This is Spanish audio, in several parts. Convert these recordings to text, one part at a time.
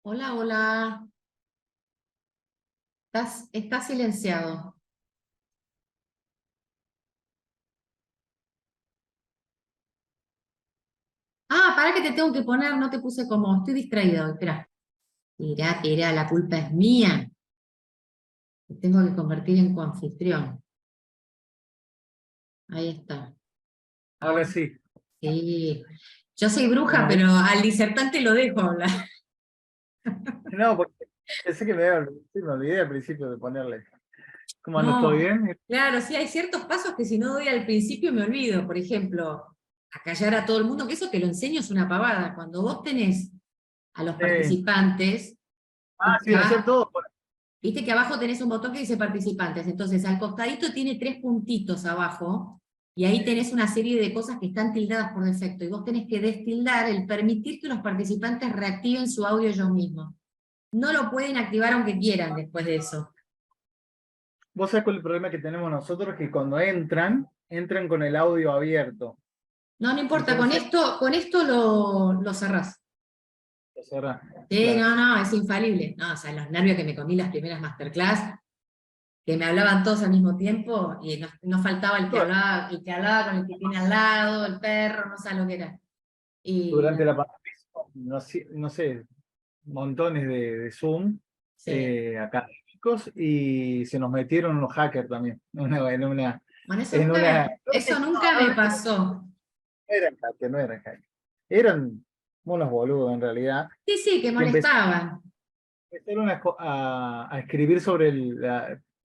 Hola, hola. Estás silenciado. Ah, para que te tengo que poner, no te puse como, estoy distraída hoy. Espera. Mirá, la culpa es mía. Te tengo que convertir en coanfitrión. Ahí está. Ahora Ahora sí. sí. Yo soy bruja, Bueno, pero al disertante lo dejo hablar. no, porque pensé que sí, me olvidé al principio de ponerle. ¿Cómo andas? ¿Todo No, bien? claro, sí, hay ciertos pasos que si no doy al principio me olvido. Por ejemplo, acallar a todo el mundo, que eso te lo enseño es una pavada. Cuando vos tenés a los Sí. participantes, Ah, sí, ayer todo. viste que abajo tenés un botón que dice participantes, entonces al costadito tiene tres puntitos abajo, y ahí tenés una serie de cosas que están tildadas por defecto, y vos tenés que destildar el permitir que los participantes reactiven su audio ellos mismos. No lo pueden activar aunque quieran después de eso. Vos sabés cuál es el problema que tenemos nosotros, que cuando entran con el audio abierto. No, no importa, Entonces, con esto lo cerrás. lo cerrás. Sí, Claro. no, no, es infalible. No, o sea, los nervios que me comí las primeras masterclass, que me hablaban todos al mismo tiempo y no faltaba el que hablaba con el que tiene al lado, el perro, no sé lo que era. Y Durante la no, pandemia, no sé, montones de Zoom sí. académicos y se nos metieron unos hackers también. Bueno, eso En nunca una, me, eso nunca me pasó. eran hackers, no eran hackers. Eran unos boludos en realidad. Sí, sí, que Que molestaban. empezaron a escribir sobre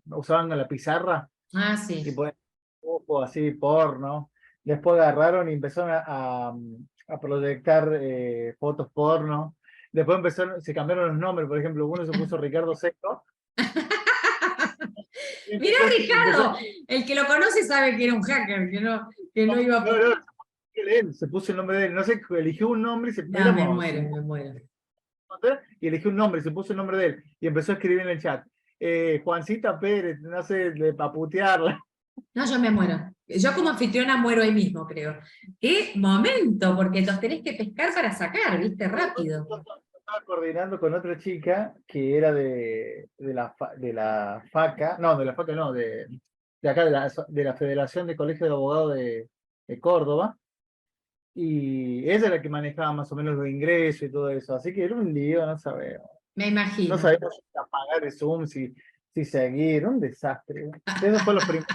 usaban la pizarra Ah, y sí. ponían poco así, porno. Después agarraron y empezaron a proyectar fotos porno. Después empezaron, se cambiaron los nombres, por ejemplo, uno se puso Ricardo Sexto y Mirá, empezó Ricardo, el que lo conoce sabe que era un hacker, que no iba a... no, no, él se puso el nombre de él, no sé, eligió un nombre, No, me éramos muero, 50 me muero. y eligió un nombre, se puso el nombre de él y empezó a escribir en el chat. Juancita Pérez, no sé, de paputearla. No, yo me muero. Yo como anfitriona muero ahí mismo, creo. ¡Qué momento! Porque los tenés que pescar para sacar, ¿viste? Rápido. Estaba coordinando con otra chica que era de la FACA, no, de la FACA no, de acá, de la Federación de Colegios de Abogados de Córdoba, y ella era la que manejaba más o menos los ingresos y todo eso, así que era un lío, Me no imagino. sabíamos si apagar el Zoom, si seguir, un desastre. Eso fue lo primero.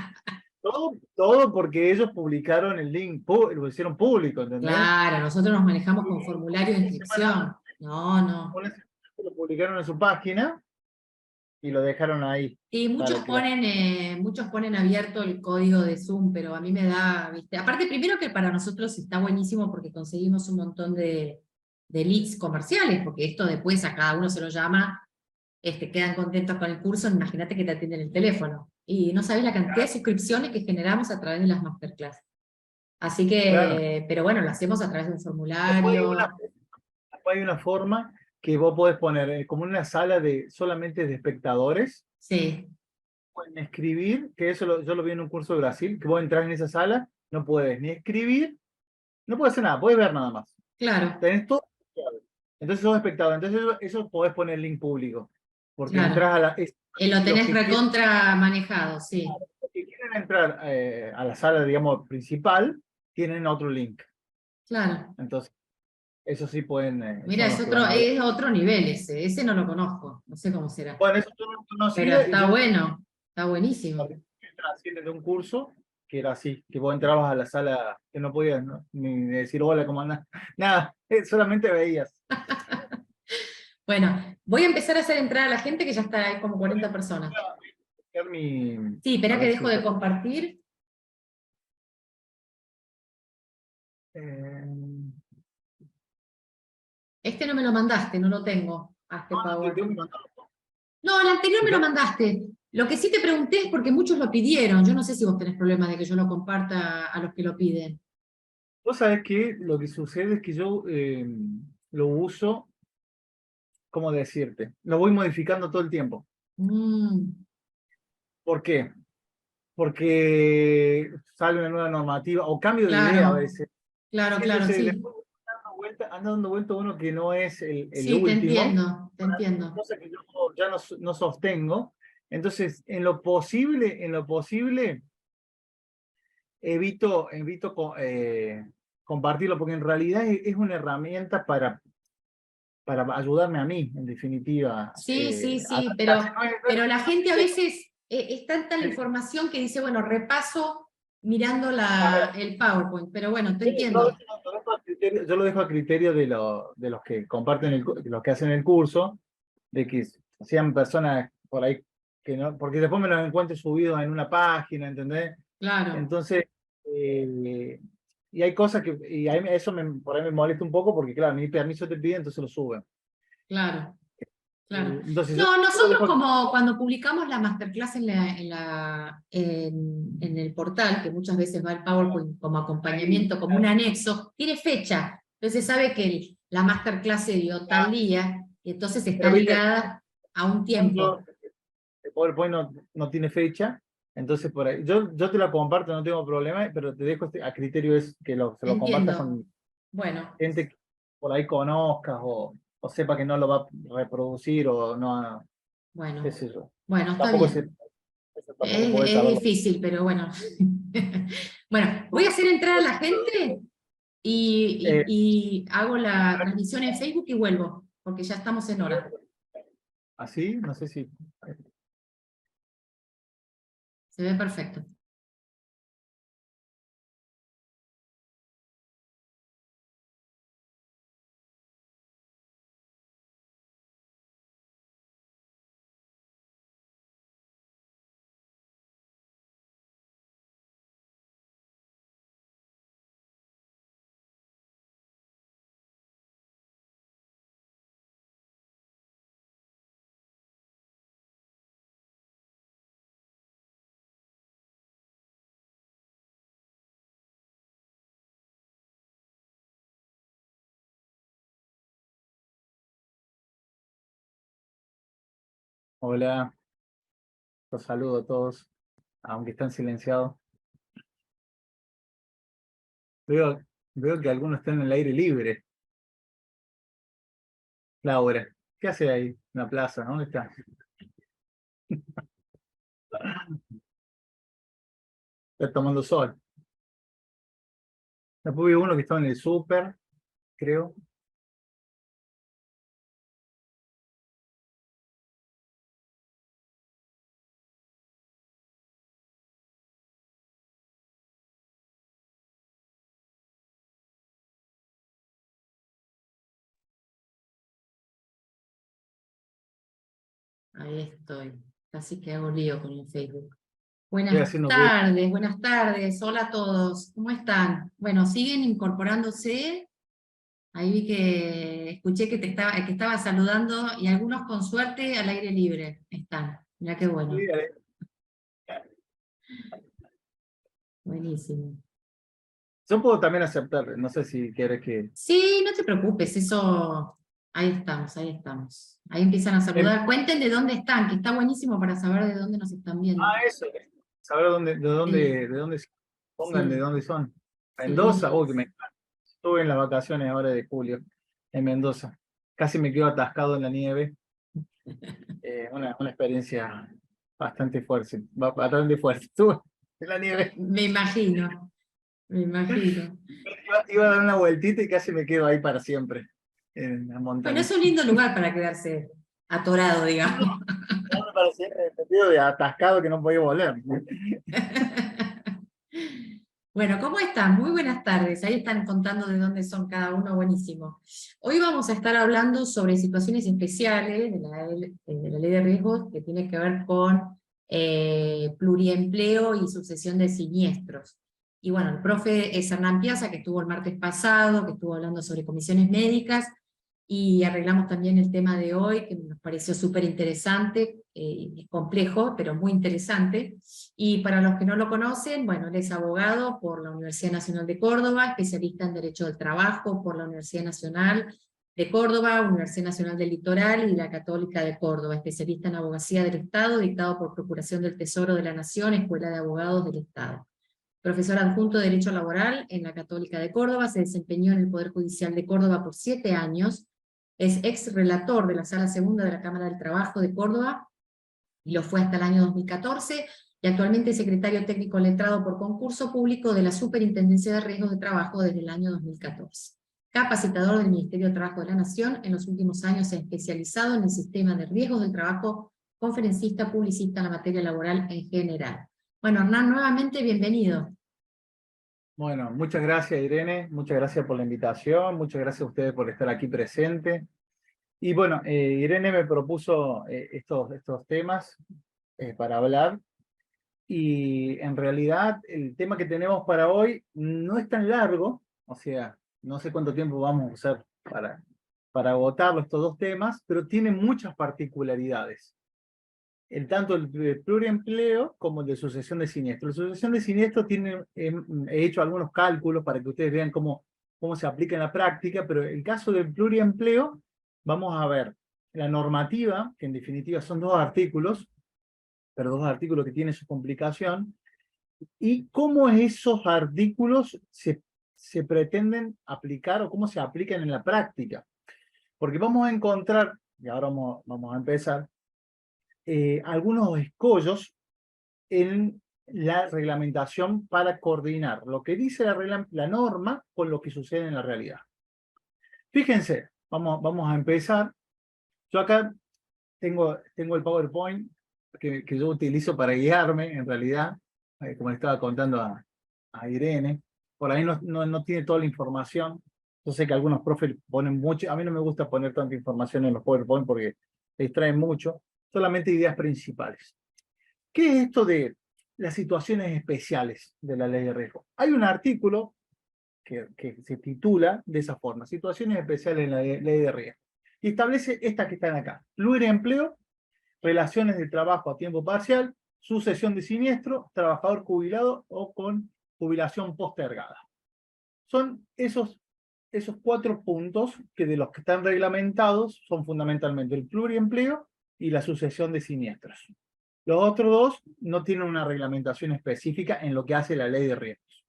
Todo porque ellos publicaron el link, lo hicieron público, ¿entendés? Claro, nosotros nos manejamos con formulario de Una semana, inscripción. No, no. una semana lo publicaron en su página y lo dejaron ahí Y para que la... muchos ponen abierto el código de Zoom, pero a mí me da, ¿viste? Aparte, primero que para nosotros está buenísimo porque conseguimos un montón de leads comerciales, porque esto después a cada uno se lo llama, quedan contentos con el curso, imagínate que te atienden el teléfono. Y no sabes la cantidad de suscripciones que generamos a través de las masterclass. Así Claro. que, pero bueno, lo hacemos a través de un Después formulario. hay una forma que vos podés poner como una sala solamente de espectadores, Sí, pueden escribir, que eso yo lo vi en un curso de Brasil, que vos entras en esa sala, no puedes ni escribir, no puedes hacer nada, puedes ver nada más. claro, Tenés todo. Entonces sos espectador, entonces eso podés poner link público, porque claro. entras Lo los tenés que quieren, recontra manejado, sí. los que quieren entrar a la sala, digamos, principal, tienen otro link. Claro. Entonces, eso sí pueden, Mira, son los que van a ver. es otro nivel ese no lo conozco, no sé cómo será. Bueno, eso yo no lo Pero conocía y está yo bueno, está buenísimo. trasciende de un curso que era así, que vos entrabas a la sala que no podías ni decir hola, ¿cómo andás? Nada, solamente veías. Bueno, voy a empezar a hacer entrar a la gente que ya está, hay como 40 personas. Buscar Sí, a espera que ver si dejo de compartir. eh, Este no me lo mandaste, no lo tengo, a este te Power. tengo que mandar. No, el anterior me lo Fíjate, mandaste. Lo que sí te pregunté es porque muchos lo pidieron. Yo no sé si vos tenés problema de que yo lo comparta a los que lo piden. vos sabés que lo que sucede es que yo lo uso, ¿cómo decirte? Lo voy modificando todo el tiempo. Mm, ¿Por qué? Porque sale una nueva normativa o cambio de idea a claro, veces. claro, claro, Entonces, sí. después anda dando vuelta uno que no es el Sí, último, te entiendo. cosa que yo ya no sostengo. Entonces, en lo posible, evito compartirlo, porque en realidad es una herramienta para ayudarme a mí, en definitiva. Sí, sí, A sí, la clase. pero la gente a No veces es tanta la es- información que dice, bueno, repaso mirando a ver, el PowerPoint, pero bueno, te yo entiendo. yo lo dejo a criterio de los que comparten, de los que hacen el curso, de que sean personas por ahí que no, porque después me los encuentro subidos en una página, ¿entendés? Claro, Entonces, y hay cosas y eso por ahí me molesta un poco porque, claro, mi permiso te pide, entonces lo suben. claro. Claro. Entonces, No, yo lo nosotros dejo. como cuando publicamos la masterclass en el portal, que muchas veces va el PowerPoint como acompañamiento, como un anexo, tiene fecha. Entonces sabe que la masterclass se dio tal día, y entonces está Pero viste, ligada a un tiempo. el PowerPoint no tiene fecha, entonces por ahí, yo te la comparto, no tengo problema, pero te dejo a criterio es que se lo compartas Entiendo. con Bueno, gente que por ahí conozcas o sepa que no lo va a reproducir o no, qué bueno, sé yo. bueno, está Tampoco bien. eso tampoco podés Es saberlo. difícil, pero bueno. Bueno, voy a hacer entrar a la gente Eh, y hago la transmisión en Facebook y vuelvo, porque ya estamos en hora. así, no sé si Se ve perfecto. Hola, los saludo a todos, aunque están silenciados. Veo, veo que algunos están en el aire libre. Laura, ¿qué hace ahí en la plaza? ¿Dónde está? Está tomando sol. Después vi uno que estaba en el súper, creo. Ahí estoy. Casi que hago lío con el Facebook. Estoy haciendo Buenas tardes. Hola a todos. ¿Cómo están? Bueno, siguen incorporándose. Ahí vi que escuché que estaba saludando y algunos con suerte al aire libre están. Mirá qué bueno. Buenísimo. Yo puedo también aceptar, no sé si quieres que... Sí, no te preocupes, eso, ahí estamos, ahí estamos. Ahí empiezan a En- saludar. Cuenten de dónde están, que está buenísimo para saber de dónde nos están viendo. Eso, saber Sí, de dónde pongan, de sí, dónde son. Mendoza, sí. que me estuve en las vacaciones ahora de julio, en Mendoza. Casi me quedo atascado en la nieve. Una experiencia bastante fuerte, bastante fuerte. Estuve en la nieve. Me imagino, me imagino. Iba a dar una vueltita y casi me quedo ahí para siempre, en la Bueno, montaña. es un lindo lugar para quedarse atorado, digamos. No, para siempre, en el sentido de atascado que no podía volver. Bueno, ¿cómo están? Muy buenas tardes. Ahí están contando de dónde son cada uno, buenísimo. Hoy vamos a estar hablando sobre situaciones especiales de la ley de riesgos que tiene que ver con pluriempleo y sucesión de siniestros. Y bueno, el profe es Hernán Piazza, que estuvo el martes pasado, que estuvo hablando sobre comisiones médicas, y arreglamos también el tema de hoy, que nos pareció súper interesante, complejo, pero muy interesante. Y para los que no lo conocen, bueno, él es abogado por la Universidad Nacional de Córdoba, especialista en Derecho del Trabajo por la Universidad Nacional de Córdoba, Universidad Nacional del Litoral y la Católica de Córdoba, especialista en Abogacía del Estado, dictado por Procuración del Tesoro de la Nación, Escuela de Abogados del Estado. Profesor adjunto de Derecho Laboral en la Católica de Córdoba, se desempeñó en el Poder Judicial de Córdoba por 7 años, es ex relator de la Sala Segunda de la Cámara del Trabajo de Córdoba, y lo fue hasta el año 2014, y actualmente es secretario técnico letrado por concurso público de la Superintendencia de Riesgos de Trabajo desde el año 2014. Capacitador del Ministerio de Trabajo de la Nación, en los últimos años se ha especializado en el sistema de riesgos del trabajo, conferencista, publicista en la materia laboral en general. Bueno, Hernán, nuevamente bienvenido. Bueno, muchas gracias Irene, muchas gracias por la invitación, muchas gracias a ustedes por estar aquí presente. Y bueno, Irene me propuso estos temas para hablar, y en realidad el tema que tenemos para hoy no es tan largo, o sea, no sé cuánto tiempo vamos a usar para agotarlo estos dos temas, pero tiene muchas particularidades. Tanto el de pluriempleo como el de sucesión de siniestros. La sucesión de siniestros tiene, he hecho algunos cálculos para que ustedes vean cómo se aplica en la práctica, pero el caso del pluriempleo, vamos a ver la normativa, que en definitiva son dos artículos, pero dos artículos que tienen su complicación, y cómo esos artículos se pretenden aplicar o cómo se aplican en la práctica. Porque vamos a encontrar, y ahora vamos a empezar, algunos escollos en la reglamentación para coordinar lo que dice la norma con lo que sucede en la realidad. Fíjense, vamos a empezar. Yo acá tengo el PowerPoint que yo utilizo para guiarme, en realidad, como le estaba contando a Irene. Por ahí no tiene toda la información. Yo sé que algunos profes ponen mucho, a mí no me gusta poner tanta información en los PowerPoint porque distraen mucho, solamente ideas principales. ¿Qué es esto de las situaciones especiales de la ley de riesgo? Hay un artículo que se titula de esa forma, situaciones especiales en la ley de riesgo, y establece estas que están acá: pluriempleo, relaciones de trabajo a tiempo parcial, sucesión de siniestro, trabajador jubilado o con jubilación postergada. Son esos 4 puntos que de los que están reglamentados son fundamentalmente el pluriempleo y la sucesión de siniestros. Los otros dos no tienen una reglamentación específica en lo que hace la ley de riesgos.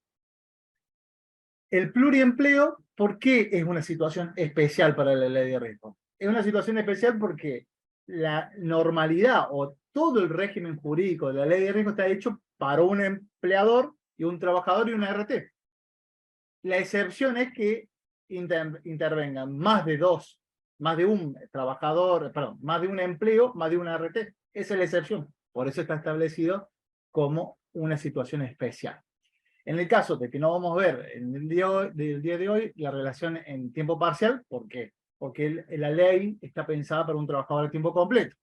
El pluriempleo, ¿por qué es una situación especial para la ley de riesgos? Es una situación especial porque la normalidad o todo el régimen jurídico de la ley de riesgos está hecho para un empleador y un trabajador y una RT. La excepción es que intervengan más de un trabajador, perdón, más de un empleo, más de una RT. Esa es la excepción. Por eso está establecido como una situación especial. En el caso de que no vamos a ver en el día de hoy la relación en tiempo parcial, ¿por qué? Porque la ley está pensada para un trabajador a tiempo completo.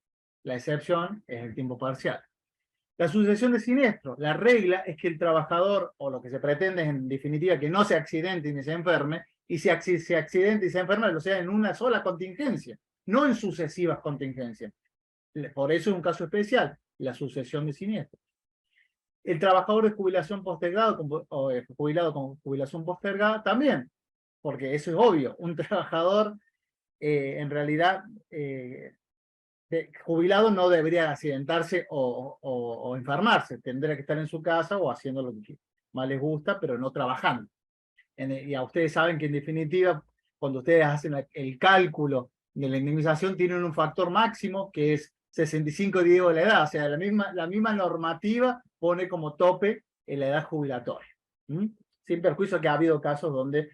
La excepción es el tiempo parcial. La sucesión de siniestros. La regla es que el trabajador, o lo que se pretende es en definitiva que no se accidente ni se enferme, y se accidente y se enferma, lo sea en una sola contingencia, no en sucesivas contingencias. Por eso es un caso especial, la sucesión de siniestros. El trabajador de jubilación postergada o jubilado con jubilación postergada también, porque eso es obvio. Un trabajador en realidad jubilado no debería accidentarse o enfermarse, tendría que estar en su casa o haciendo lo que más les gusta, pero no trabajando. Y a ustedes saben que en definitiva, cuando ustedes hacen el cálculo de la indemnización, tienen un factor máximo que es 65 días de la edad, o sea, la misma normativa pone como tope en la edad jubilatoria. Sin perjuicio que ha habido casos donde,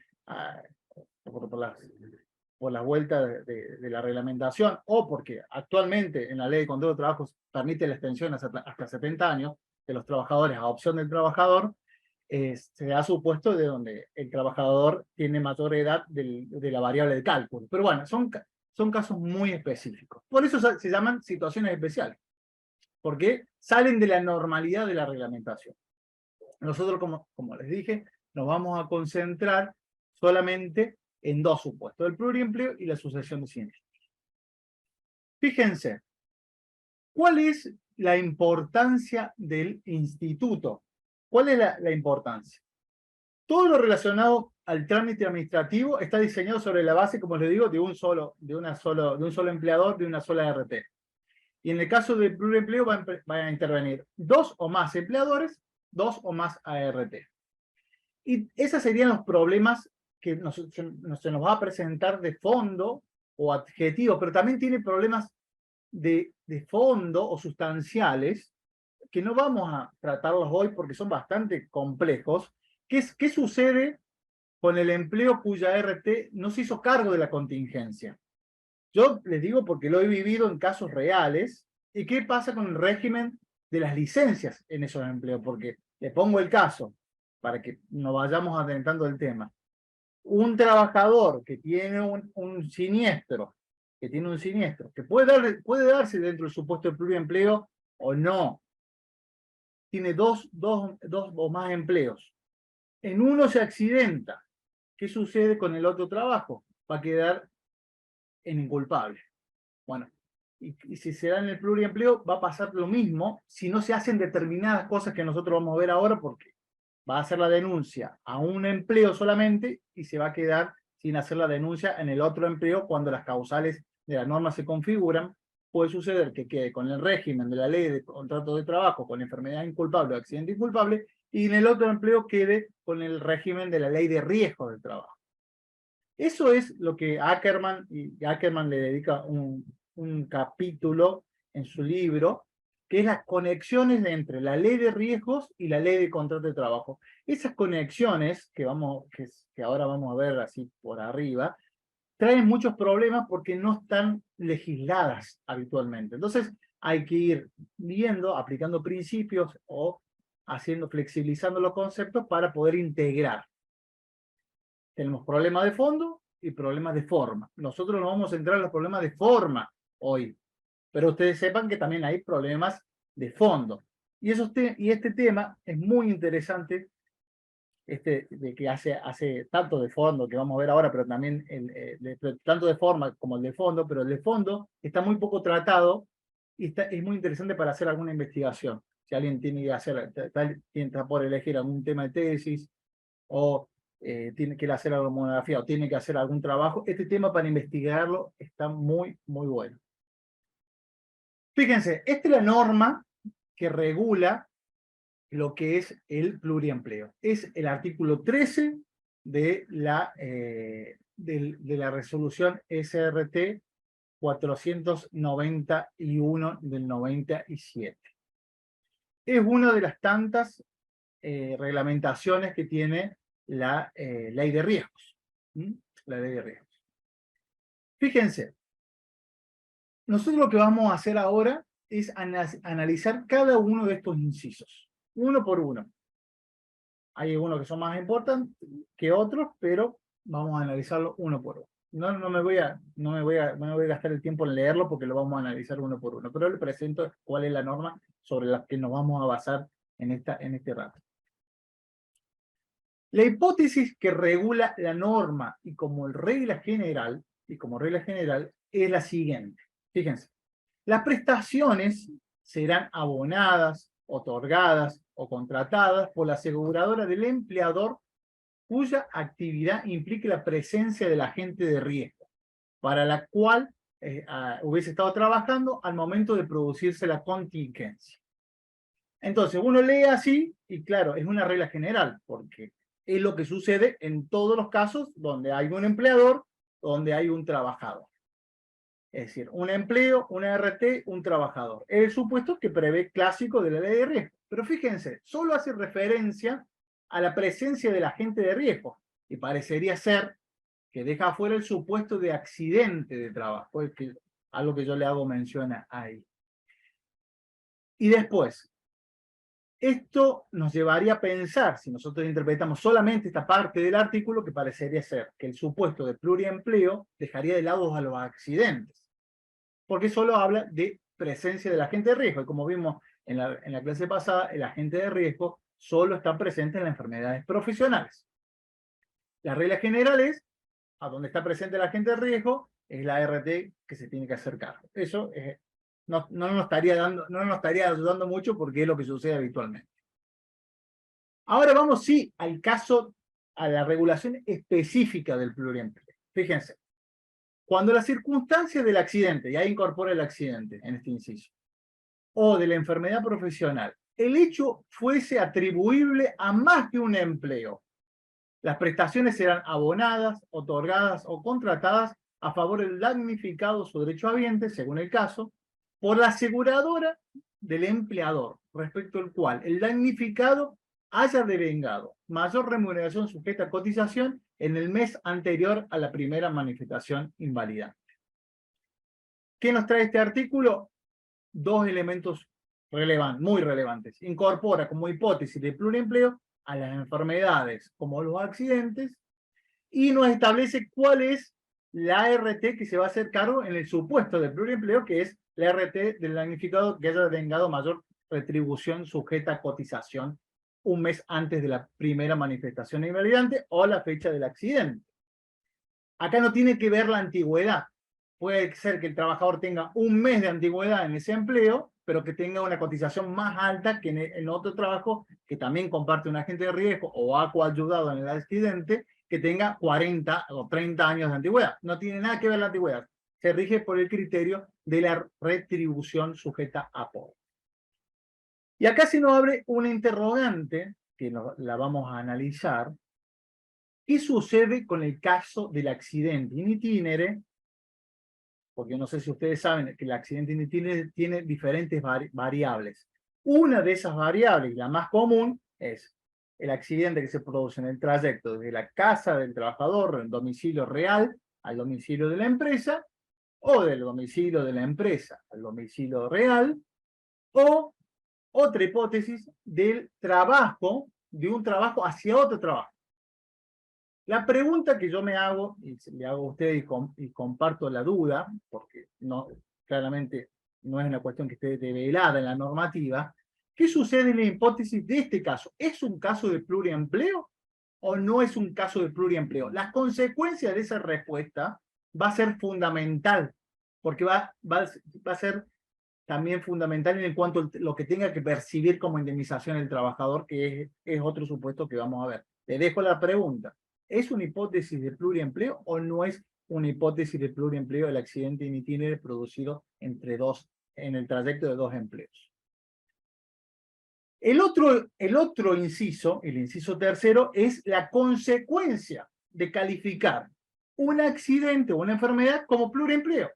por la vuelta de la reglamentación, o porque actualmente en la ley de contrato de trabajo permite la extensión hasta 70 años de los trabajadores a opción del trabajador, se ha supuesto de donde el trabajador tiene mayor edad de la variable de cálculo. Pero bueno, son casos muy específicos. Por eso se llaman situaciones especiales, porque salen de la normalidad de la reglamentación. Nosotros, como les dije, nos vamos a concentrar solamente en dos supuestos, el pluriempleo y la sucesión de siniestros. Fíjense, ¿cuál es la importancia del instituto? ¿Cuál es la importancia? Todo lo relacionado al trámite administrativo está diseñado sobre la base, como les digo, de un solo empleador, de una sola RT. Y en el caso del pluriempleo van a intervenir dos o más empleadores, dos o más ART. Y esos serían los problemas que se nos va a presentar de fondo o adjetivos, pero también tiene problemas de fondo o sustanciales que no vamos a tratarlos hoy porque son bastante complejos. ¿Qué sucede con el empleo cuya RT no se hizo cargo de la contingencia? Yo les digo porque lo he vivido en casos reales. ¿Y qué pasa con el régimen de las licencias en esos empleos? Porque les pongo el caso para que nos vayamos adentrando el tema. Un trabajador que tiene un siniestro, que puede darse dentro del supuesto de pluriempleo o no, tiene dos o más empleos. En uno se accidenta. ¿Qué sucede con el otro trabajo? Va a quedar en inculpable. Bueno, y si se da en el pluriempleo, va a pasar lo mismo si no se hacen determinadas cosas que nosotros vamos a ver ahora, porque va a hacer la denuncia a un empleo solamente y se va a quedar sin hacer la denuncia en el otro empleo cuando las causales de la norma se configuran. Puede suceder que quede con el régimen de la ley de contrato de trabajo, con enfermedad inculpable o accidente inculpable, y en el otro empleo quede con el régimen de la ley de riesgo del trabajo. Eso es lo que Ackerman le dedica un capítulo en su libro, que es las conexiones entre la ley de riesgos y la ley de contrato de trabajo. Esas conexiones que ahora vamos a ver así por arriba, traen muchos problemas porque no están legisladas habitualmente. Entonces hay que ir viendo, aplicando principios o flexibilizando los conceptos para poder integrar. Tenemos problemas de fondo y problemas de forma. Nosotros nos vamos a centrar en los problemas de forma hoy, pero ustedes sepan que también hay problemas de fondo. Y este tema es muy interesante, de que hace tanto de fondo, que vamos a ver ahora, pero también tanto de forma como el de fondo, pero el de fondo está muy poco tratado y es muy interesante para hacer alguna investigación. Si alguien tiene que está por elegir algún tema de tesis o tiene que hacer alguna monografía o tiene que hacer algún trabajo, este tema para investigarlo está muy, muy bueno. Fíjense, esta es la norma que regula lo que es el pluriempleo. Es el artículo 13 de la resolución SRT 491 del 97. Es una de las tantas reglamentaciones que tiene la ley de riesgos. La ley de riesgos. Fíjense, nosotros lo que vamos a hacer ahora es analizar cada uno de estos incisos, uno por uno. Hay algunos que son más importantes que otros, pero vamos a analizarlo uno por uno. No me voy a gastar el tiempo en leerlo porque lo vamos a analizar uno por uno, pero le presento cuál es la norma sobre la que nos vamos a basar en este rato. La hipótesis que regula la norma y como regla general es la siguiente. Fíjense, las prestaciones serán abonadas, otorgadas o contratadas por la aseguradora del empleador cuya actividad implique la presencia del agente de riesgo, para la cual hubiese estado trabajando al momento de producirse la contingencia. Entonces, uno lee así, y claro, es una regla general, porque es lo que sucede en todos los casos donde hay un empleador, donde hay un trabajador. Es decir, un empleo, una RT, un trabajador. Es el supuesto que prevé clásico de la ley de riesgo. Pero fíjense, solo hace referencia a la presencia del agente de riesgo. Y parecería ser que deja afuera el supuesto de accidente de trabajo. Es algo que yo le hago mención ahí. Y después, esto nos llevaría a pensar, si nosotros interpretamos solamente esta parte del artículo, que parecería ser que el supuesto de pluriempleo dejaría de lado a los accidentes, porque solo habla de presencia del agente de riesgo, y como vimos en la clase pasada, el agente de riesgo solo está presente en las enfermedades profesionales. La regla general es, a donde está presente el agente de riesgo, es la RT que se tiene que hacer cargo. Eso no nos estaría ayudando mucho porque es lo que sucede habitualmente. Ahora vamos, sí, a la regulación específica del pluriempleo. Fíjense, cuando las circunstancias del accidente, y ahí incorpora el accidente en este inciso, o de la enfermedad profesional, el hecho fuese atribuible a más que un empleo, las prestaciones serán abonadas, otorgadas o contratadas a favor del damnificado o su derechohabiente, según el caso, por la aseguradora del empleador, respecto al cual el damnificado haya devengado mayor remuneración sujeta a cotización en el mes anterior a la primera manifestación invalidante. ¿Qué nos trae este artículo? Dos elementos muy relevantes. Incorpora como hipótesis de pluriempleo a las enfermedades como los accidentes y nos establece cuál es la RT que se va a hacer cargo en el supuesto de pluriempleo, que es la RT del damnificado que haya devengado mayor retribución sujeta a cotización un mes antes de la primera manifestación invalidante o la fecha del accidente. Acá no tiene que ver la antigüedad. Puede ser que el trabajador tenga un mes de antigüedad en ese empleo, pero que tenga una cotización más alta que en otro trabajo que también comparte un agente de riesgo o ha coayudado en el accidente, que tenga 40 o 30 años de antigüedad. No tiene nada que ver la antigüedad. Se rige por el criterio de la retribución sujeta a aporte. Y acá se nos abre una interrogante, que la vamos a analizar. ¿Qué sucede con el caso del accidente in itinere? Porque no sé si ustedes saben que el accidente in itinere tiene diferentes variables. Una de esas variables, la más común, es el accidente que se produce en el trayecto desde la casa del trabajador, el domicilio real, al domicilio de la empresa, o del domicilio de la empresa al domicilio real, o otra hipótesis de un trabajo hacia otro trabajo. La pregunta que yo me hago, y le hago a ustedes y comparto la duda, porque claramente no es una cuestión que esté develada en la normativa, ¿qué sucede en la hipótesis de este caso? ¿Es un caso de pluriempleo o no es un caso de pluriempleo? Las consecuencias de esa respuesta va a ser fundamental, porque va a ser también fundamental en cuanto a lo que tenga que percibir como indemnización el trabajador, que es otro supuesto que vamos a ver. Le dejo la pregunta. ¿Es una hipótesis de pluriempleo o no es una hipótesis de pluriempleo el accidente in itinere producido entre dos en el trayecto de 2 empleos. El otro inciso, el inciso tercero, es la consecuencia de calificar un accidente o una enfermedad como pluriempleo.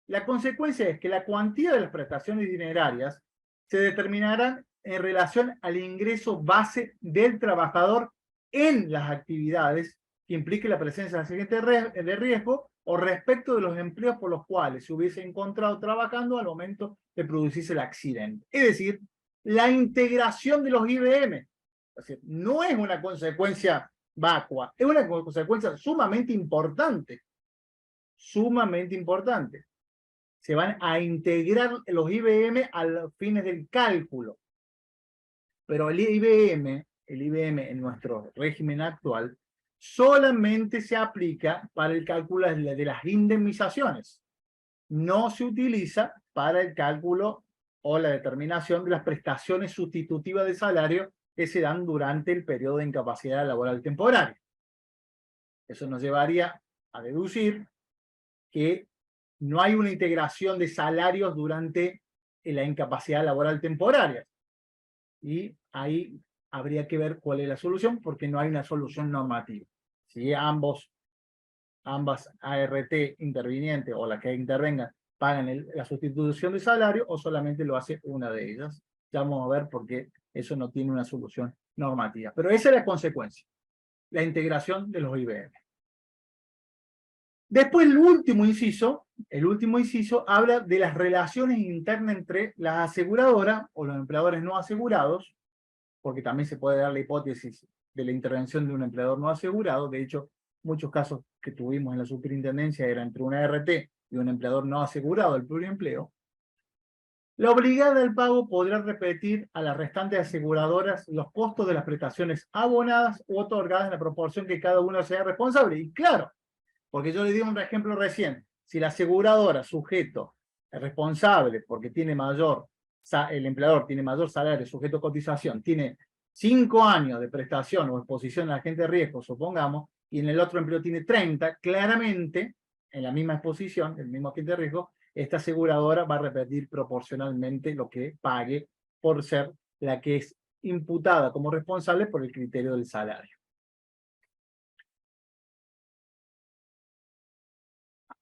La consecuencia es que la cuantía de las prestaciones dinerarias se determinarán en relación al ingreso base del trabajador en las actividades que implique la presencia de accidente de riesgo o respecto de los empleos por los cuales se hubiese encontrado trabajando al momento de producirse el accidente. Es decir, la integración de los IBM. Es decir, no es una consecuencia vacua, es una consecuencia sumamente importante. Sumamente importante. Se van a integrar los IBM a los fines del cálculo. Pero el IBM en nuestro régimen actual solamente se aplica para el cálculo de las indemnizaciones. No se utiliza para el cálculo o la determinación de las prestaciones sustitutivas de salario que se dan durante el periodo de incapacidad laboral temporaria. Eso nos llevaría a deducir que no hay una integración de salarios durante la incapacidad laboral temporaria. Y ahí habría que ver cuál es la solución, porque no hay una solución normativa. Si ambas ART intervinientes o las que intervengan pagan la sustitución de salario o solamente lo hace una de ellas. Ya vamos a ver por qué eso no tiene una solución normativa. Pero esa es la consecuencia, la integración de los IBM. Después el último inciso habla de las relaciones internas entre las aseguradoras o los empleadores no asegurados, porque también se puede dar la hipótesis de la intervención de un empleador no asegurado. De hecho, muchos casos que tuvimos en la superintendencia eran entre una ART y un empleador no asegurado del pluriempleo. La obligada al pago podrá repetir a las restantes aseguradoras los costos de las prestaciones abonadas u otorgadas en la proporción que cada una sea responsable. Y claro, porque yo le di un ejemplo recién, si la aseguradora, sujeto, responsable, porque tiene el empleador tiene mayor salario, sujeto a cotización, tiene 5 años de prestación o exposición al agente de riesgo, supongamos, y en el otro empleo tiene 30, claramente, en la misma exposición, el mismo agente de riesgo, esta aseguradora va a repetir proporcionalmente lo que pague por ser la que es imputada como responsable por el criterio del salario.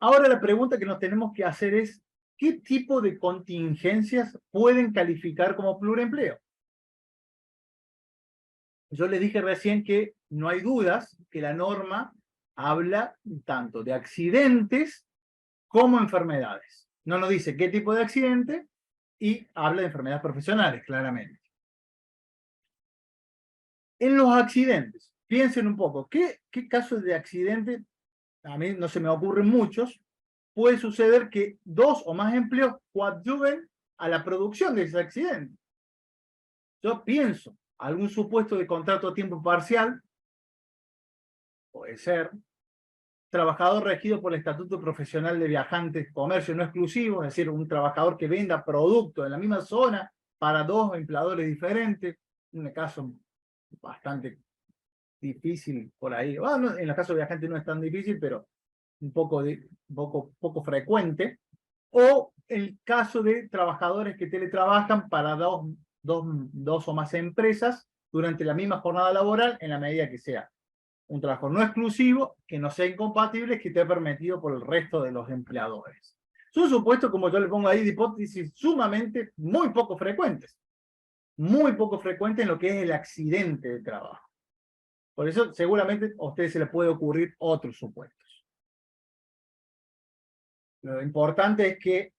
Ahora la pregunta que nos tenemos que hacer es, ¿qué tipo de contingencias pueden calificar como pluriempleo? Yo les dije recién que no hay dudas que la norma habla tanto de accidentes como enfermedades. No nos dice qué tipo de accidente y habla de enfermedades profesionales, claramente. En los accidentes, piensen un poco, ¿qué casos de accidente? A mí no se me ocurren muchos. Puede suceder que 2 o más empleos coadyuven a la producción de ese accidente. Yo pienso, algún supuesto de contrato a tiempo parcial, puede ser, trabajador regido por el Estatuto Profesional de Viajantes, comercio no exclusivo, es decir, un trabajador que venda productos en la misma zona para 2 empleadores diferentes, un caso bastante difícil por ahí. Bueno, en el caso de viajantes no es tan difícil, pero un poco frecuente. O el caso de trabajadores que teletrabajan para dos o más empresas durante la misma jornada laboral, en la medida que sea un trabajo no exclusivo, que no sea incompatible, que esté permitido por el resto de los empleadores. Son supuestos, como yo le pongo ahí, de hipótesis sumamente muy poco frecuentes en lo que es el accidente de trabajo. Por eso seguramente a ustedes se les puede ocurrir otros supuestos. Lo importante es que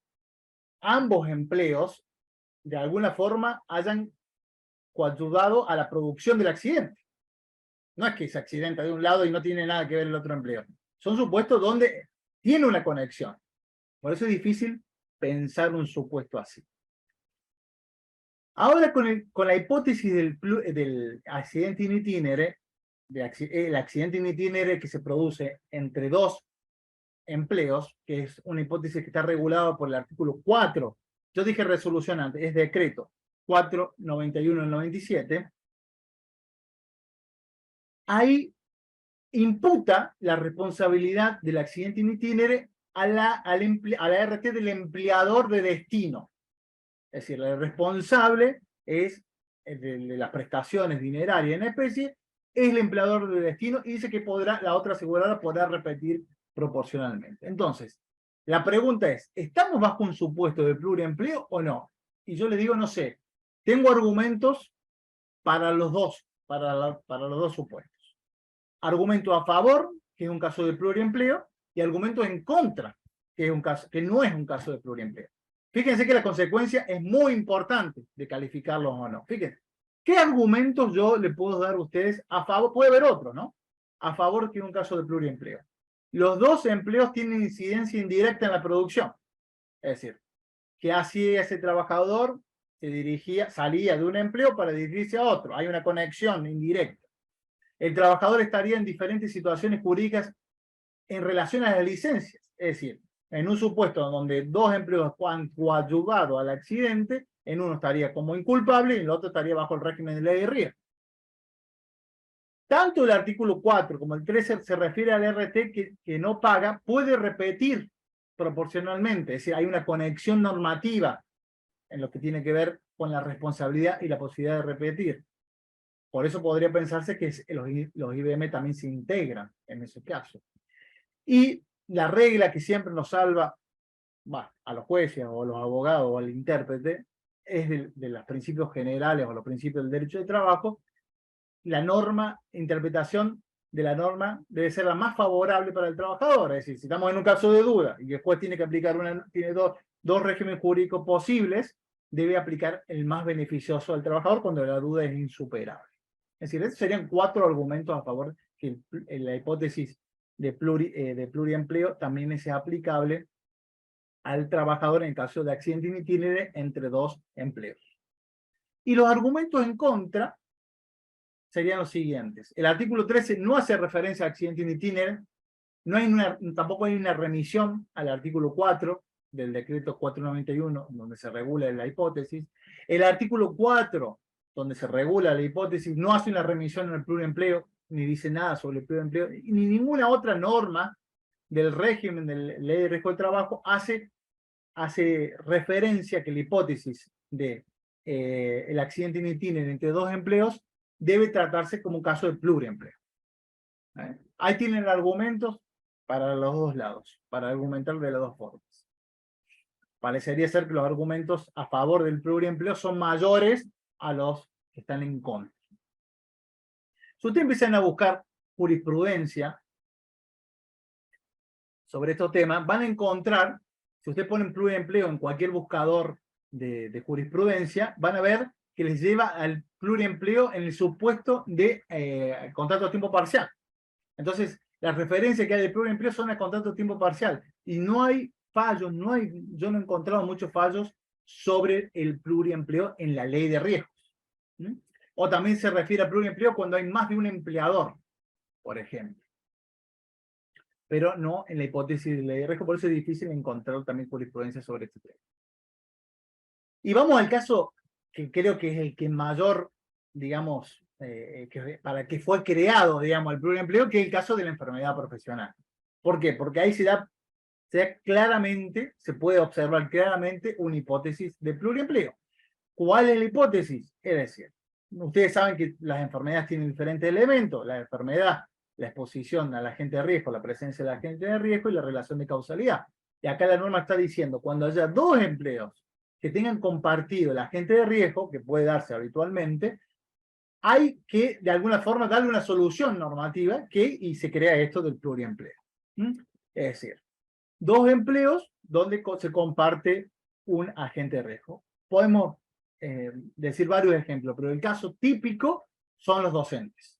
ambos empleos de alguna forma hayan coadyuvado a la producción del accidente. No es que se accidenta de un lado y no tiene nada que ver el otro empleo. Son supuestos donde tiene una conexión. Por eso es difícil pensar un supuesto así. Ahora con la hipótesis del accidente in itinere, el accidente in itinere que se produce entre 2 empleos, que es una hipótesis que está regulada por el artículo 4, yo dije resolución antes, es decreto 491 del 97, ahí imputa la responsabilidad del accidente in itinere a la RT del empleador de destino. Es decir, el responsable es el de las prestaciones dinerarias en especie, es el empleador de destino y dice que la otra aseguradora podrá repetir proporcionalmente. Entonces, la pregunta es, ¿estamos bajo un supuesto de pluriempleo o no? Y yo les digo, no sé, tengo argumentos para los dos, para los dos supuestos. Argumento a favor, que es un caso de pluriempleo, y argumento en contra, que no es un caso de pluriempleo. Fíjense que la consecuencia es muy importante de calificarlos o no. Fíjense, ¿qué argumentos yo le puedo dar a ustedes a favor? Puede haber otro, ¿no? A favor que es un caso de pluriempleo. Los dos empleos tienen incidencia indirecta en la producción. Es decir, que hacía ese trabajador, salía de un empleo para dirigirse a otro. Hay una conexión indirecta. El trabajador estaría en diferentes situaciones jurídicas en relación a las licencias. Es decir, en un supuesto donde dos empleos han coadyuvado al accidente, en uno estaría como inculpable y en el otro estaría bajo el régimen de ley de riesgo. Tanto el artículo 4 como el 13 se refiere al RT que no paga, puede repetir proporcionalmente. Es decir, hay una conexión normativa en lo que tiene que ver con la responsabilidad y la posibilidad de repetir. Por eso podría pensarse que los IBM también se integran en ese caso. Y la regla que siempre nos salva a los jueces o a los abogados o al intérprete es de los principios generales o los principios del derecho de trabajo. La interpretación de la norma debe ser la más favorable para el trabajador. Es decir, si estamos en un caso de duda y después tiene que aplicar tiene dos regímenes jurídicos posibles, debe aplicar el más beneficioso al trabajador cuando la duda es insuperable. Es decir, esos serían 4 argumentos a favor que la hipótesis de pluriempleo también es aplicable al trabajador en caso de accidente in itinere entre dos empleos. Y los argumentos en contra serían los siguientes. El artículo 13 no hace referencia a accidente in itinere, tampoco hay una remisión al artículo 4 del decreto 491, donde se regula la hipótesis. El artículo 4, donde se regula la hipótesis, no hace una remisión en el pluriempleo, ni dice nada sobre el pluriempleo, ni ninguna otra norma del régimen de la ley de riesgo de trabajo hace referencia a que la hipótesis de el accidente in itinere entre dos empleos debe tratarse como un caso de pluriempleo. Ahí tienen argumentos para los dos lados, para argumentar de las dos formas. Parecería ser que los argumentos a favor del pluriempleo son mayores a los que están en contra. Si ustedes empiezan a buscar jurisprudencia sobre estos temas, van a encontrar, si ustedes ponen pluriempleo en cualquier buscador de jurisprudencia, van a ver que les lleva al pluriempleo en el supuesto de contrato a tiempo parcial. Entonces, las referencias que hay de pluriempleo son a contrato a tiempo parcial. Y no hay fallos, yo no he encontrado muchos fallos sobre el pluriempleo en la ley de riesgos. O también se refiere a pluriempleo cuando hay más de un empleador, por ejemplo. Pero no en la hipótesis de ley de riesgo, por eso es difícil encontrar también jurisprudencia sobre este tema. Y vamos al caso que creo que es el que mayor, digamos, para que fue creado, digamos, el pluriempleo, que es el caso de la enfermedad profesional. ¿Por qué? Porque ahí se puede observar claramente una hipótesis de pluriempleo. ¿Cuál es la hipótesis? Es decir, ustedes saben que las enfermedades tienen diferentes elementos. La enfermedad, la exposición al agente de riesgo, la presencia del agente de riesgo y la relación de causalidad. Y acá la norma está diciendo, cuando haya dos empleos que tengan compartido el agente de riesgo, que puede darse habitualmente, hay que, de alguna forma, darle una solución normativa y se crea esto del pluriempleo. Es decir, dos empleos donde se comparte un agente de riesgo. Podemos decir varios ejemplos, pero el caso típico son los docentes.